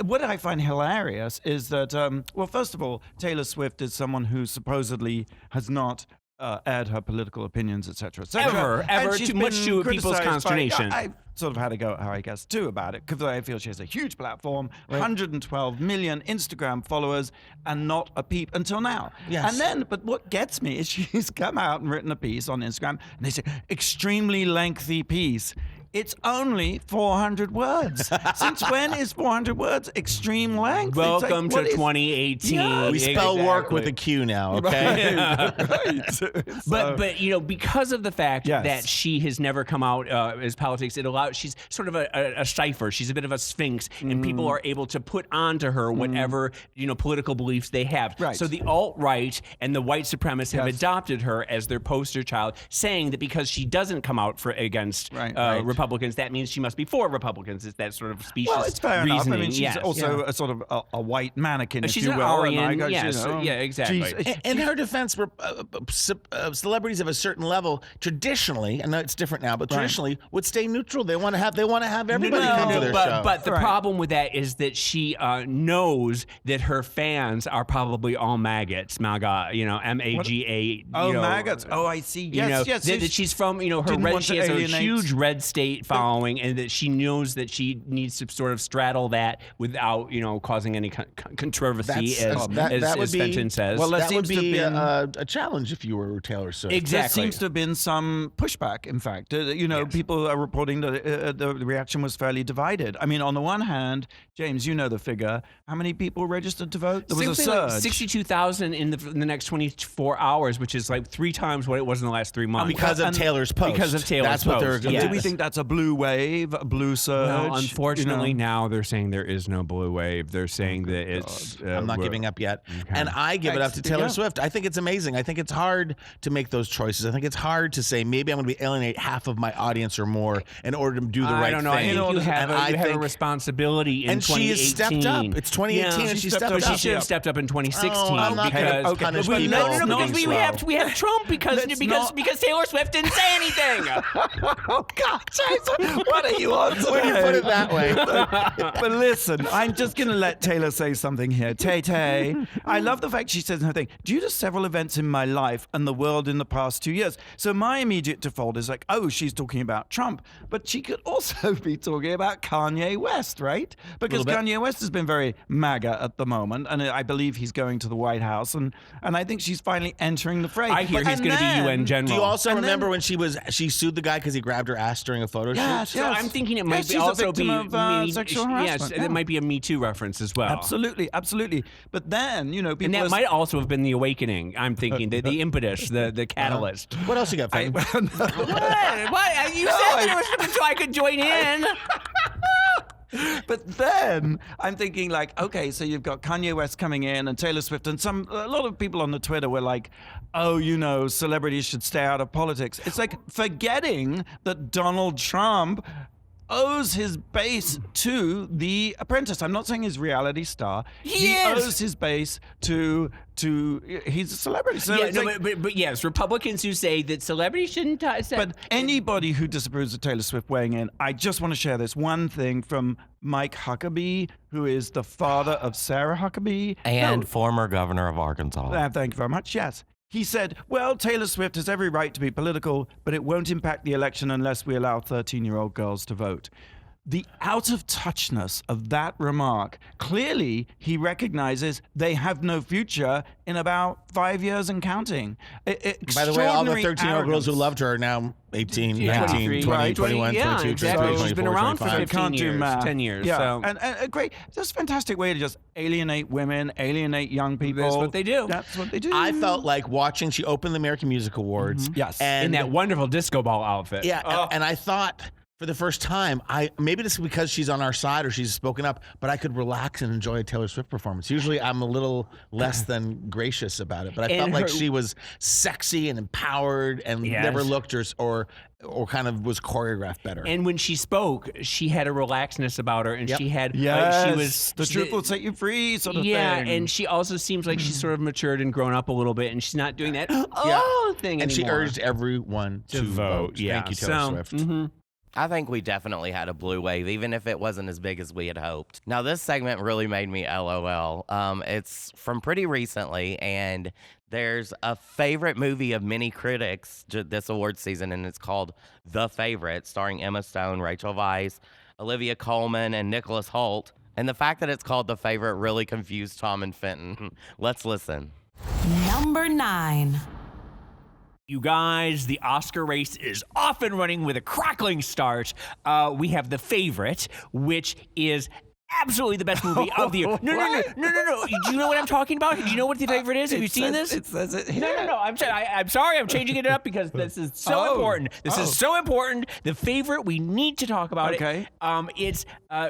what I find hilarious is that, well, first of all, Taylor Swift is someone who supposedly has not aired her political opinions, etc., etc. Ever, too much to people's consternation. I sort of had a go at her, I guess, too, about it, because I feel she has a huge platform, 112 million Instagram followers, and not a peep until now. Yes. And then, but what gets me is she's come out and written a piece on Instagram, and they say, extremely lengthy piece. It's only 400 words. Since when is 400 words extreme length? Welcome to 2018. Yeah, We spell work with a Q now, okay? Right. But you know, because of the fact that she has never come out as politics, she's sort of a cipher. She's a bit of a sphinx, and people are able to put onto her whatever political beliefs they have. Right. So the alt-right and the white supremacists have adopted her as their poster child, saying that because she doesn't come out against Republicans, that means she must be for Republicans. It's that sort of specious well, it's fair reasoning. enough. I mean, she's also a sort of a white mannequin, if she's you an will. Aryan, and exactly. In her defense, celebrities of a certain level traditionally, I know it's different now, but traditionally would stay neutral. They want to have everybody come to their show. But the problem with that is that she knows that her fans are probably all maggots, MAGA, MAGA. Oh, maggots. Oh, I see. Yes, yes. That she's from, she has a huge red state following, and that she knows that she needs to sort of straddle that without, causing any controversy, as Fenton says. Well, that would be a challenge if you were Taylor Swift. Exactly. There seems to have been some pushback, in fact. People are reporting that the reaction was fairly divided. I mean, on the one hand, James, you know the figure. How many people registered to vote? There was a surge. Like 62,000 in the next 24 hours, which is like 3 times what it was in the last 3 months. Because of Taylor's post. Because of Taylor's That's post. what they're going to Do we think that's a blue wave, a blue surge? Well, unfortunately, now they're saying there is no blue wave. They're saying that it's... I'm not giving up yet. Okay. And I give it up to Taylor Swift. I think it's amazing. I think it's hard to make those choices. I think it's hard to say, maybe I'm going to alienate half of my audience or more in order to do the right thing. I don't know. I think you have a responsibility in 2018. And she has stepped up. It's 2018 and she stepped up. She should have stepped up in 2016. I'm not going to punish people. Because we have Trump because Taylor Swift didn't say anything. Oh, God, Jason, what are you on today? When you put it that way. But listen, I'm just going to let Taylor say something here. Tay-Tay, I love the fact she says in her thing, due to several events in my life and the world in the past 2 years. So my immediate default is like, oh, she's talking about Trump. But she could also be talking about Kanye West, right? Because Kanye West has been very MAGA at the moment, and I believe he's going to the White House, and I think she's finally entering the fray. I hear he's going to be UN general. Do you also remember when she sued the guy because he grabbed her ass during a photo shoot? So I'm thinking it might also be sexual harassment. Yes, it might be a Me Too reference as well. Absolutely. But then, people... And that might also have been the awakening, I'm thinking, the impetus, the catalyst. What else you got, Faye? What? You said there was so I could join in. But then I'm thinking like, okay, so you've got Kanye West coming in and Taylor Swift and a lot of people on the Twitter were like, oh, celebrities should stay out of politics. It's like forgetting that Donald Trump owes his base to The Apprentice. I'm not saying he's reality star. He owes his base to he's a celebrity. So but yes, Republicans who say that celebrities shouldn't. But anybody who disapproves of Taylor Swift weighing in, I just want to share this one thing from Mike Huckabee, who is the father of Sarah Huckabee and former governor of Arkansas. Thank you very much. Yes. He said, well, Taylor Swift has every right to be political, but it won't impact the election unless we allow 13-year-old girls to vote. the out-of-touchness of that remark. Clearly, he recognizes they have no future in about 5 years and counting. By the way, all the 13-year-old girls who loved her are now 18, 19, 20, 21, 22, exactly. 23, She's been 24, around for 25. 15 years, 10 years. Yeah, So. and a great, just a fantastic way to just alienate women, alienate young people. That's what they do. That's what they do. I felt like watching, she opened the American Music Awards. Yes. And In that wonderful disco ball outfit. Yeah, and I thought for the first time, maybe this is because she's on our side or she's spoken up, but I could relax and enjoy a Taylor Swift performance. Usually I'm a little less than gracious about it, but I felt like she was sexy and empowered and never looked or kind of was choreographed better. And when she spoke, she had a relaxedness about her, and she had she was the truth will set you free sort of thing. Yeah, and she also seems like she's sort of matured and grown up a little bit, and she's not doing that thing and anymore. she urged everyone to vote. Yeah. Thank you, Taylor Swift. I think we definitely had a blue wave, even if it wasn't as big as we had hoped. Now, this segment really made me LOL. It's from pretty recently, and there's a favorite movie of many critics this award season, and it's called The Favorite, starring Emma Stone, Rachel Weisz, Olivia Colman, and Nicholas Hoult. And the fact that it's called The Favorite really confused Tom and Fenton. Let's listen. Number 9. You guys, the Oscar race is off and running with a crackling start. We have The Favorite, which is absolutely the best movie of the year. No. Do you know what I'm talking about? Do you know what The Favorite is? Have you seen this? It says it here. No. I'm sorry. I'm changing it up because this is so important. This is so important. The Favorite. We need to talk about it. It's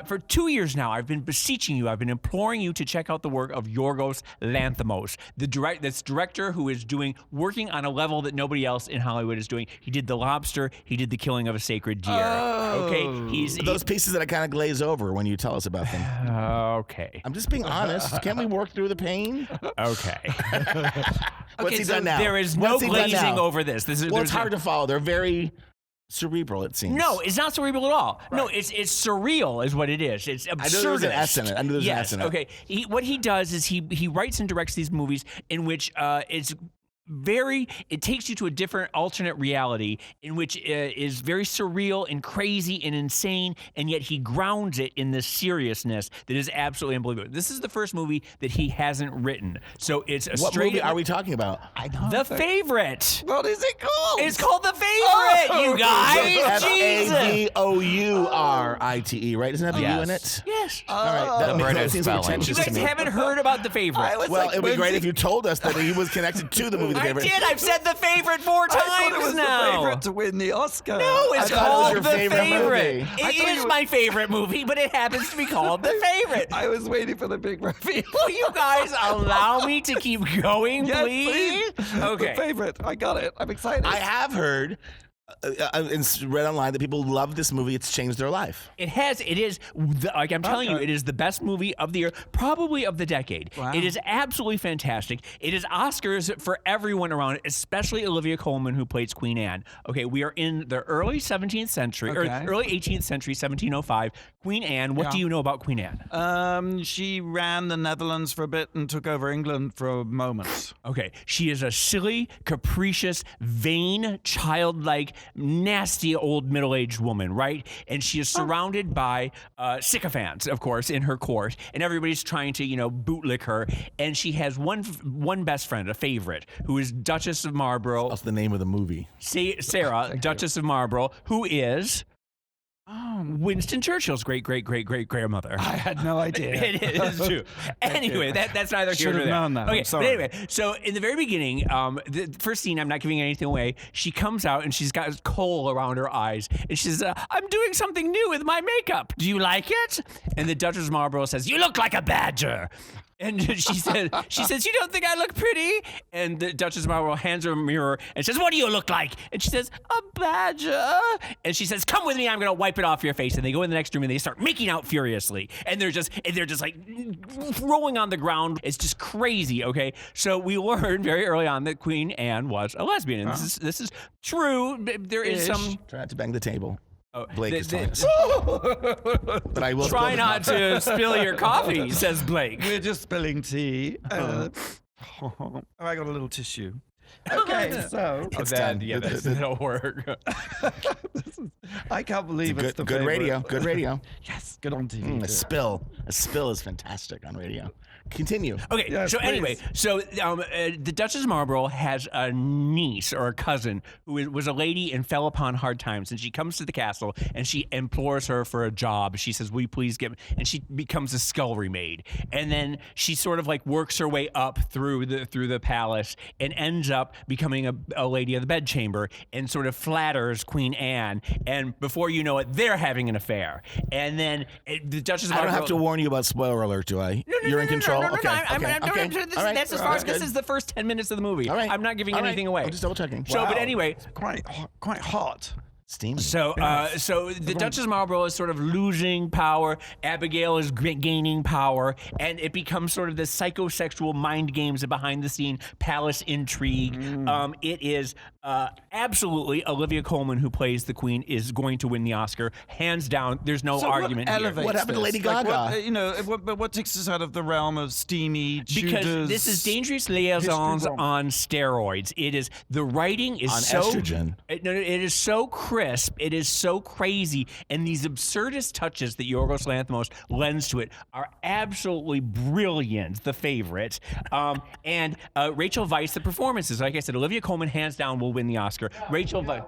for 2 years now. I've been beseeching you. I've been imploring you to check out the work of Yorgos Lanthimos, this director who is working on a level that nobody else in Hollywood is doing. He did The Lobster. He did The Killing of a Sacred Deer. Okay. Those pieces that I kind of glaze over when you tell us about them. Okay. I'm just being honest. Can't we work through the pain? Okay. What's he done now? There is no glazing over this. It's hard to follow. They're very cerebral, it seems. No, it's not cerebral at all. Right. No, it's surreal is what it is. It's absurdist. I knew there was an S in it. Yes. Okay. What he does is he writes and directs these movies in which it takes you to a different alternate reality in which is very surreal and crazy and insane, and yet he grounds it in this seriousness that is absolutely unbelievable. This is the first movie that he hasn't written, so it's a What movie are we talking about? The Favorite. What is it called? It's called The Favorite, you guys. Jesus. Favorite, right? Doesn't it have a U in it? Yes. All right. That seems spelling. pretentious You to guys me. haven't heard about The Favorite. Well, it would be great if you told us that he was connected to the movie The I Favorite. did. I've said The Favorite 4 times I thought it was now. The Favorite to win the Oscar. No, it's I thought it was called your The favorite Favorite. movie. It is my favorite movie, but it happens to be called The Favorite. I was waiting for the big reveal. Will you guys allow me to keep going, Yes, please? Okay. The Favorite. I got it. I'm excited. I have heard and read online that people love this movie. It's changed their life. It has. It is, like I'm telling you, it is the best movie of the year, probably of the decade. Wow. It is absolutely fantastic. It is Oscars for everyone around, especially Olivia Colman, who plays Queen Anne. Okay, we are in the early 17th century, or early 18th century, 1705. Queen Anne, what do you know about Queen Anne? She ran the Netherlands for a bit and took over England for a moment. Okay, she is a silly, capricious, vain, childlike, nasty old middle-aged woman, right? And she is surrounded by sycophants, of course, in her court, and everybody's trying to, bootlick her. And she has one best friend, a favorite, who is Duchess of Marlborough. That's the name of the movie. Sarah, Duchess of Marlborough, who is Winston Churchill's great-great-great-great-grandmother. I had no idea. It is true. Anyway, that's neither here nor there. Should have known that. Okay, I'm sorry. but anyway, so in the very beginning, the first scene, I'm not giving anything away, she comes out and she's got coal around her eyes, and she says, I'm doing something new with my makeup. Do you like it? And the Duchess of Marlborough says, you look like a badger. And she says, you don't think I look pretty? And the Duchess of Marlborough hands her a mirror and says, what do you look like? And she says, a badger. And she says, come with me, I'm going to wipe it off your face. And they go in the next room and they start making out furiously. And they're just like rolling on the ground. It's just crazy, okay? So we learned very early on that Queen Anne was a lesbian. And this is true. There is some... Try not to bang the table. Oh, Blake is telling us. But I will try not to spill your coffee, says Blake. We're just spilling tea. I got a little tissue. Okay, so It's done. Yeah, that'll work. I can't believe it's the good favorite. radio. Good radio. Yes, good on TV. A spill is fantastic on radio. Continue. Okay, Yes, so please. anyway, the Duchess of Marlborough has a niece or a cousin who was a lady and fell upon hard times, and she comes to the castle and she implores her for a job. She says, "Will you please give?" And she becomes a scullery maid, and then she sort of like works her way up through the palace and ends up becoming a lady of the bedchamber and sort of flatters Queen Anne, and before you know it, they're having an affair. And then the Duchess of I don't Marlborough. have to warn you about spoiler alert, do I? No, You're in control. No, okay. All right. That's as far as Good. this is the first 10 minutes of the movie. All right. I'm not giving All right. anything away. I'm just double checking. So, but Wow. anyway, Quite hot. Steamy. so the Duchess of Marlborough is sort of losing power. Abigail is gaining power, and it becomes sort of this psychosexual mind games, behind the scene palace intrigue. It is absolutely Olivia Colman, who plays the Queen, is going to win the Oscar, hands down. There's no argument what here. elevates What happened to this? Lady Like, Gaga? what takes us out of the realm of steamy Because Tudors this is Dangerous Liaisons history on steroids. It is, the writing is On so estrogen. It is so crisp. It is so crazy, and these absurdist touches that Yorgos Lanthimos lends to it are absolutely brilliant. The favorite, and Rachel Weisz. The performances, like I said, Olivia Colman hands down will win the Oscar. Rachel Weisz.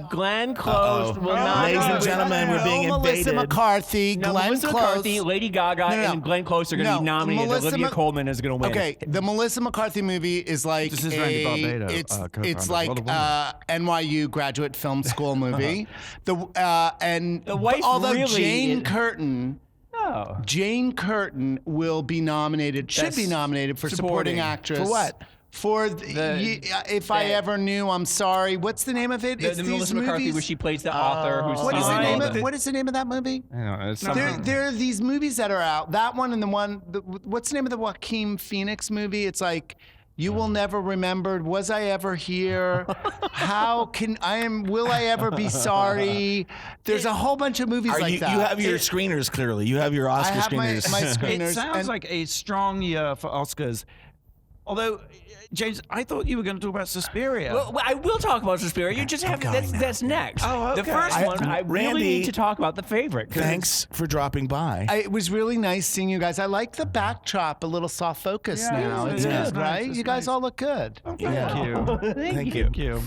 Glenn Close will not. Ladies and win. gentlemen, we're being Melissa invaded. McCarthy, No, Glenn Melissa Close. McCarthy, Lady Gaga, No. and Glenn Close are going to No, be nominated. Melissa Olivia Mc- Colman is going to win. Okay, the Melissa McCarthy movie is like This is Randy Barbado, it's co-founder like of Hollywood NYU graduate film school movie. And The wife although really Jane is- Curtin. Oh. Jane Curtin will be nominated, should Best be nominated for supporting actress. For what? For If I Ever Knew, I'm Sorry. What's the name of it? The Melissa McCarthy, where she plays the author who's What is the stealing name all of the- What is the name of that movie? I don't know, it's There, something- there are these movies that are out. That one and the one. What's the name of the Joaquin Phoenix movie? It's like You Will Never Remember. Was I Ever Here? Will I Ever Be Sorry? There's a whole bunch of movies like that. You have your screeners clearly. You have your I Oscar have my screeners. screeners. It sounds and- like a strong year for Oscars. Although, James, I thought you were going to talk about Suspiria. Well, I will talk about Suspiria. You just have that's next. Oh, The okay. first one, I really Randy, need to talk about the favorite. 'cause Thanks for dropping by. It was really nice seeing you guys. I like the backdrop, a little soft focus now. It's yeah, good, it's nice, right? it's You guys nice. all look good. Thank you. Thank you. Thank you.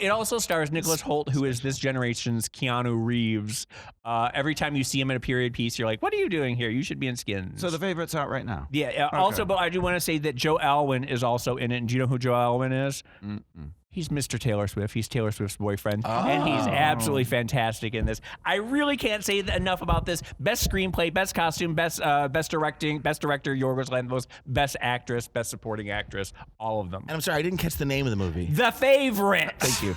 It also stars Nicholas Hoult, who is this generation's Keanu Reeves. Every time you see him in a period piece, you're like, "What are you doing here? You should be in Skins." So the favorite's out right now. yeah. Also, but I do want to say that Joe Alwyn is also in it. And do you know who Joe Alwyn is? He's Mr. Taylor Swift. He's Taylor Swift's boyfriend, and he's absolutely fantastic in this. I really can't say enough about this. Best screenplay, best costume, best directing, best director, Yorgos Lanthimos, best actress, best supporting actress, all of them. And I'm sorry, I didn't catch the name of the movie. The Favorite. Thank you.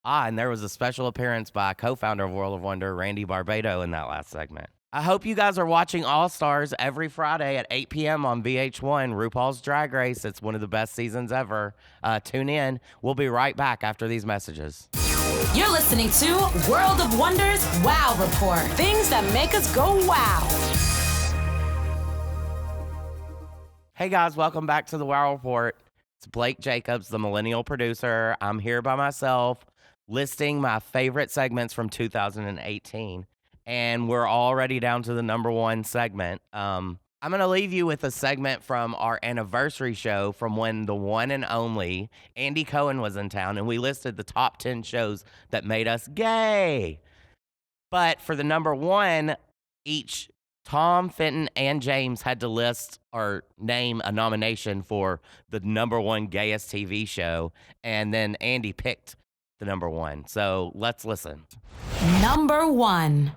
And there was a special appearance by co-founder of World of Wonder, Randy Barbado, in that last segment. I hope you guys are watching All Stars every Friday at 8 p.m. on VH1, RuPaul's Drag Race. It's one of the best seasons ever. Tune in. We'll be right back after these messages. You're listening to World of Wonders Wow Report. Things that make us go wow. Hey guys, welcome back to the Wow Report. It's Blake Jacobs, the millennial producer. I'm here by myself listing my favorite segments from 2018. And we're already down to the number one segment. I'm going to leave you with a segment from our anniversary show from when the one and only Andy Cohen was in town, and we listed the top 10 shows that made us gay. But for the number one, each Tom, Fenton, and James had to list or name a nomination for the number one gayest TV show, and then Andy picked the number one. So let's listen. Number one.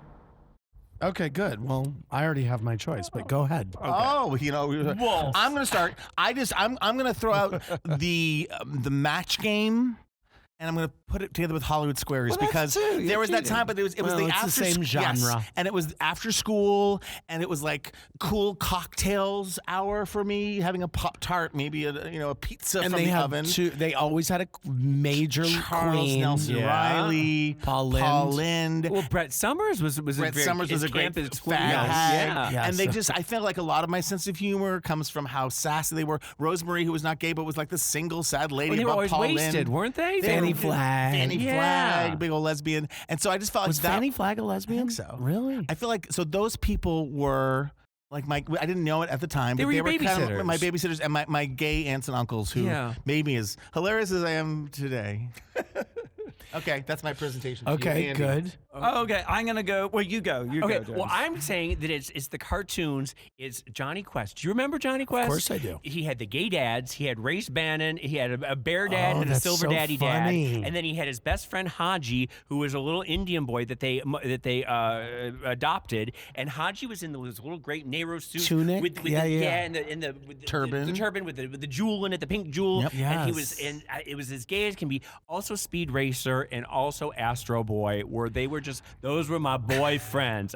Okay, good. Well, I already have my choice, but go ahead. Oh, I'm going to start. I'm going to throw out the match game and I'm going to put it together with Hollywood Squares Well, because that's too. there was You're that time, but it was Well, the it's the after same genre. and it was after school, and it was like cool cocktails hour for me, having a Pop-Tart, maybe a pizza And from they the have oven. they always had a major Charles queen. Nelson Riley, Paul Lynde. Well, Brett Summers was Brett Summers was a great campus fag queen. hag. Yeah. And I felt like a lot of my sense of humor comes from how sassy they were. Rosemary, who was not gay, but was like the single sad lady Well, they were about always Paul wasted, Lynde. weren't they? Fanny Flagg. Fanny Flagg, big old lesbian. And so I just felt Was like that. Fanny Flagg a lesbian? I think so. Really? I feel like, so those people were like I didn't know it at the time. They but were your kind of babysitters. my babysitters and my gay aunts and uncles who made me as hilarious as I am today. Okay, that's my presentation. Okay, good. Okay, I'm gonna go. Well, you go. You Okay, go. well, I'm saying that it's the cartoons. It's Johnny Quest. Do you remember Johnny Quest? Of course I do. He had the gay dads. He had Race Bannon. He had a bear dad Oh, and a that's silver so daddy funny. dad. And then he had his best friend Haji, who was a little Indian boy that they adopted. And Haji was in his little great Nehru suit, Tunic? with Yeah. and the Turban. the turban with the jewel in it, the pink jewel. Yep. And he Yes. was it was as gay as can be. Also Speed Racer and also Astro Boy, where they were those were my boyfriends.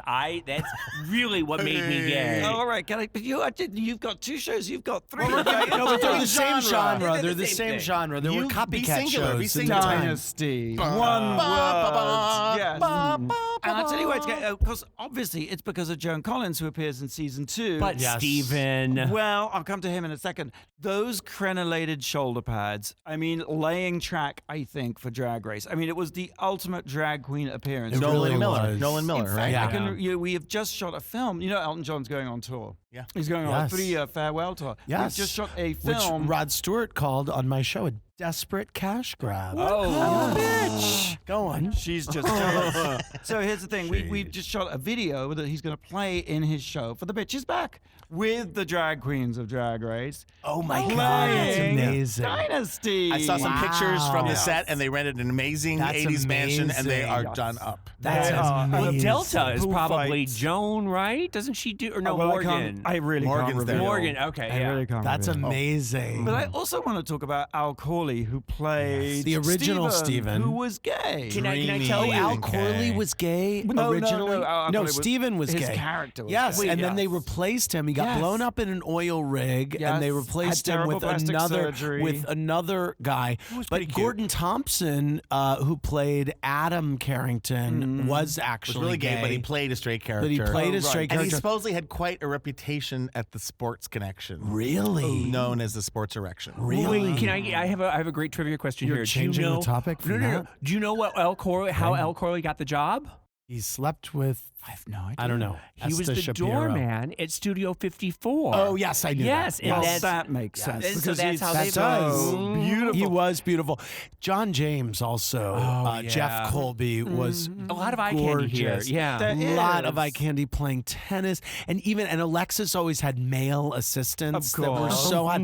That's really what made me gay. All right, but you've got two shows. You've got three. No, but they're the same genre. They're They're the the same same thing. genre. There were You be copycat singular, be shows. in singular. the time. Dynasty. Ba, One ba, ba, word. Yes. ba, ba, And I'll tell you why it's ba. gay. Because obviously it's because of Joan Collins who appears in season 2. But Yes. Steven. Well, I'll come to him in a second. Those crenellated shoulder pads, I mean, laying track, I think, for Drag Race. I mean, it was the ultimate drag queen appearance. It Nolan really Miller. was. Nolan Miller, In fact, right? Yeah. we have just shot a film. You know, Elton John's going on tour. Yeah. He's going on a Yes. 3-year farewell tour. Yes. We've just shot a Which film. Rod Stewart called on my show a desperate cash grab. Oh, bitch. Go on. She's just jealous. So here's the thing. We've just shot a video that he's going to play in his show for the Bitches Back with the drag queens of Drag Race. Oh my God, that's Playing amazing. Dynasty. I saw some pictures from the Yes. set, and they rented an amazing That's 80s mansion, and they are amazing. done up. That's They are Well, amazing. Delta is Pool probably fights. Joan, right? Doesn't she do? Or no, Well, Morgan. I really Morgan's can't there. reveal. Morgan. Okay, I yeah. really can't That's reveal. amazing. But I also want to talk about Al Corley, who played The original Steven. who was gay. Can I tell you? Al and Corley gay. was gay No, originally? Al Corley was- Stephen was his gay. character was yes, gay. and then they Yes. replaced him. He got Yes. blown up in an oil rig, and they Yes. replaced Had him with terrible plastic surgery. another guy. But Gordon Thompson, who played Adam Carrington, was actually Was really gay, but he gay. played a straight character. But he played a straight And he character. supposedly had quite a reputation at the Sports Connection. Really? Known as the Sports Erection. Really? Wait, can I have a great trivia question You're here. changing Do you the know, topic from no. that? Do you know what how Al Corley got the job? He slept with. I have no idea. I don't know. He was Esther the Shapiro. doorman at Studio 54. Oh yes, I knew Yes, that. and Well, that's- that makes sense. And so because that's he's how That they does. so beautiful. He was beautiful. John James also. Jeff Colby was a lot of eye candy here. gorgeous. Yeah. There A lot of is. eye candy playing tennis, and Alexis always had male assistants Of that were course. so hot.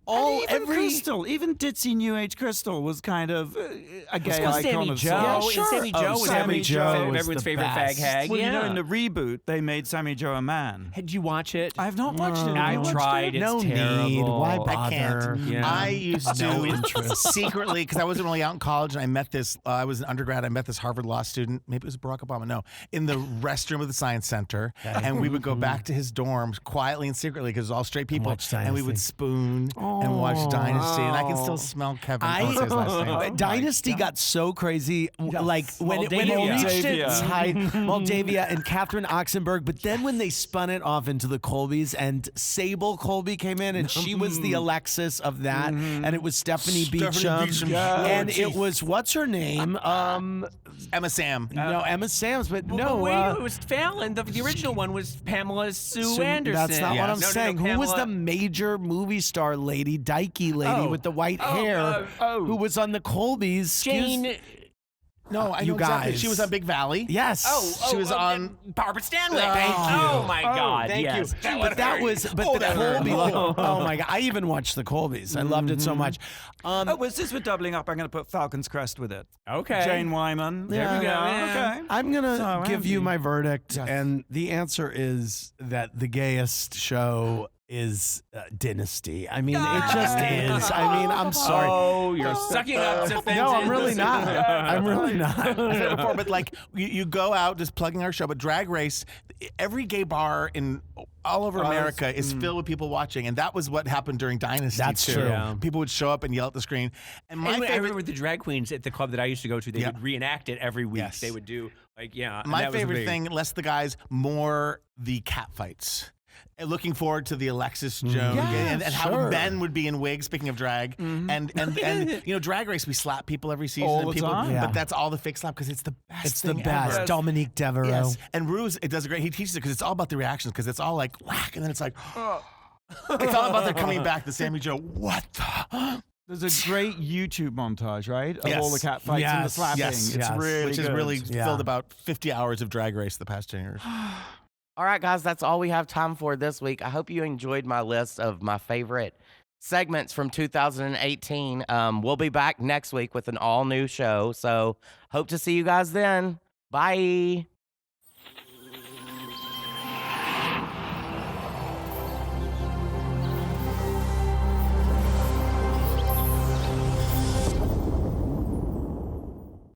All And even every Crystal, even ditzy New Age Crystal was kind of a gay Well, icon Sammy of Joe. sorts. And sure. Sammy Oh, Joe was Sammy Joe was everyone's the favorite best. fag hag. Well, yeah. you know, in the reboot, they made Sammy Joe a man. Did you watch it? I have not watched it. Have you I've watched tried. it? It's no terrible. need. Why bother? I can't. Yeah. I used No to interest. secretly, because I wasn't really out in college, and I met this, I was an undergrad, I met this Harvard law student, maybe it was Barack Obama, no, in the restroom of the Science Center. And we would go back to his dorms quietly and secretly, because it was all straight people. watch And we would Dynasty. spoon and watch Dynasty. And I can still smell Kevin. I won't say his last name. Dynasty got so crazy, like when it Moldavia. reached its Moldavia. height, Moldavia and Catherine Oxenberg. But then when they spun it off into the Colbys, and Sable Colby came in, and she was the Alexis of that, and it was Stephanie Beacham, Beacham. and Oh, it was what's her name? Emma Sam. No, Emma Samms, but Well, no. but wait, it was Fallon. The original one was Pamela Sue Anderson. That's not what I'm No, saying. Who was the Pamela- major movie star lady, dykey lady Oh. with the white hair, who was on the Colbys? Jane? No, I You know exactly. guys. She was on Big Valley. Yes. She was on. Barbara Stanwyck. Thank you. Oh my God! Thank yes. you. But that was, but the that hurt. Colbys. Oh my God! I even watched the Colbys. I loved it so much. Oh, well, since we're doubling up, I'm going to put Falcon's Crest with it. Okay. Jane Wyman. There we go. Okay. I'm gonna So give you Andy. my verdict, Yes. and the answer is that the gayest show is Dynasty. I mean, it just is. I mean, I'm sorry. Oh, you're sucking up to No, I'm really not. I'm really not. I said before, but like you go out just plugging our show, but Drag Race, every gay bar in all over America is filled with people watching, and that was what happened during Dynasty. That's too. true. Yeah. People would show up and yell at the screen. And my Anyway, I favorite, remember the drag queens at the club that I used to go to. They would reenact it every week. Yes. They would do and my that was favorite big. thing, less the guys, more the cat fights. And looking forward to the Alexis Jones and how Ben would be in wigs. Speaking of drag, and Drag Race, we slap people every season. All and the people, time. But that's all the fake slap because it's the best. It's the thing best. ever. Dominique Devereaux. Yes, and Rue's it does a great. He teaches it because it's all about the reactions because it's all like whack, and then it's like, it's all about their coming back. The Sammy Joe, what the? There's a great YouTube montage, right? Of Yes. all the cat fights and the Yes. slapping. Yes. It's really which is good. really Yeah. filled about 50 hours of Drag Race the past 10 years. All right, guys, that's all we have time for this week. I hope you enjoyed my list of my favorite segments from 2018. We'll be back next week with an all-new show, so hope to see you guys then. Bye.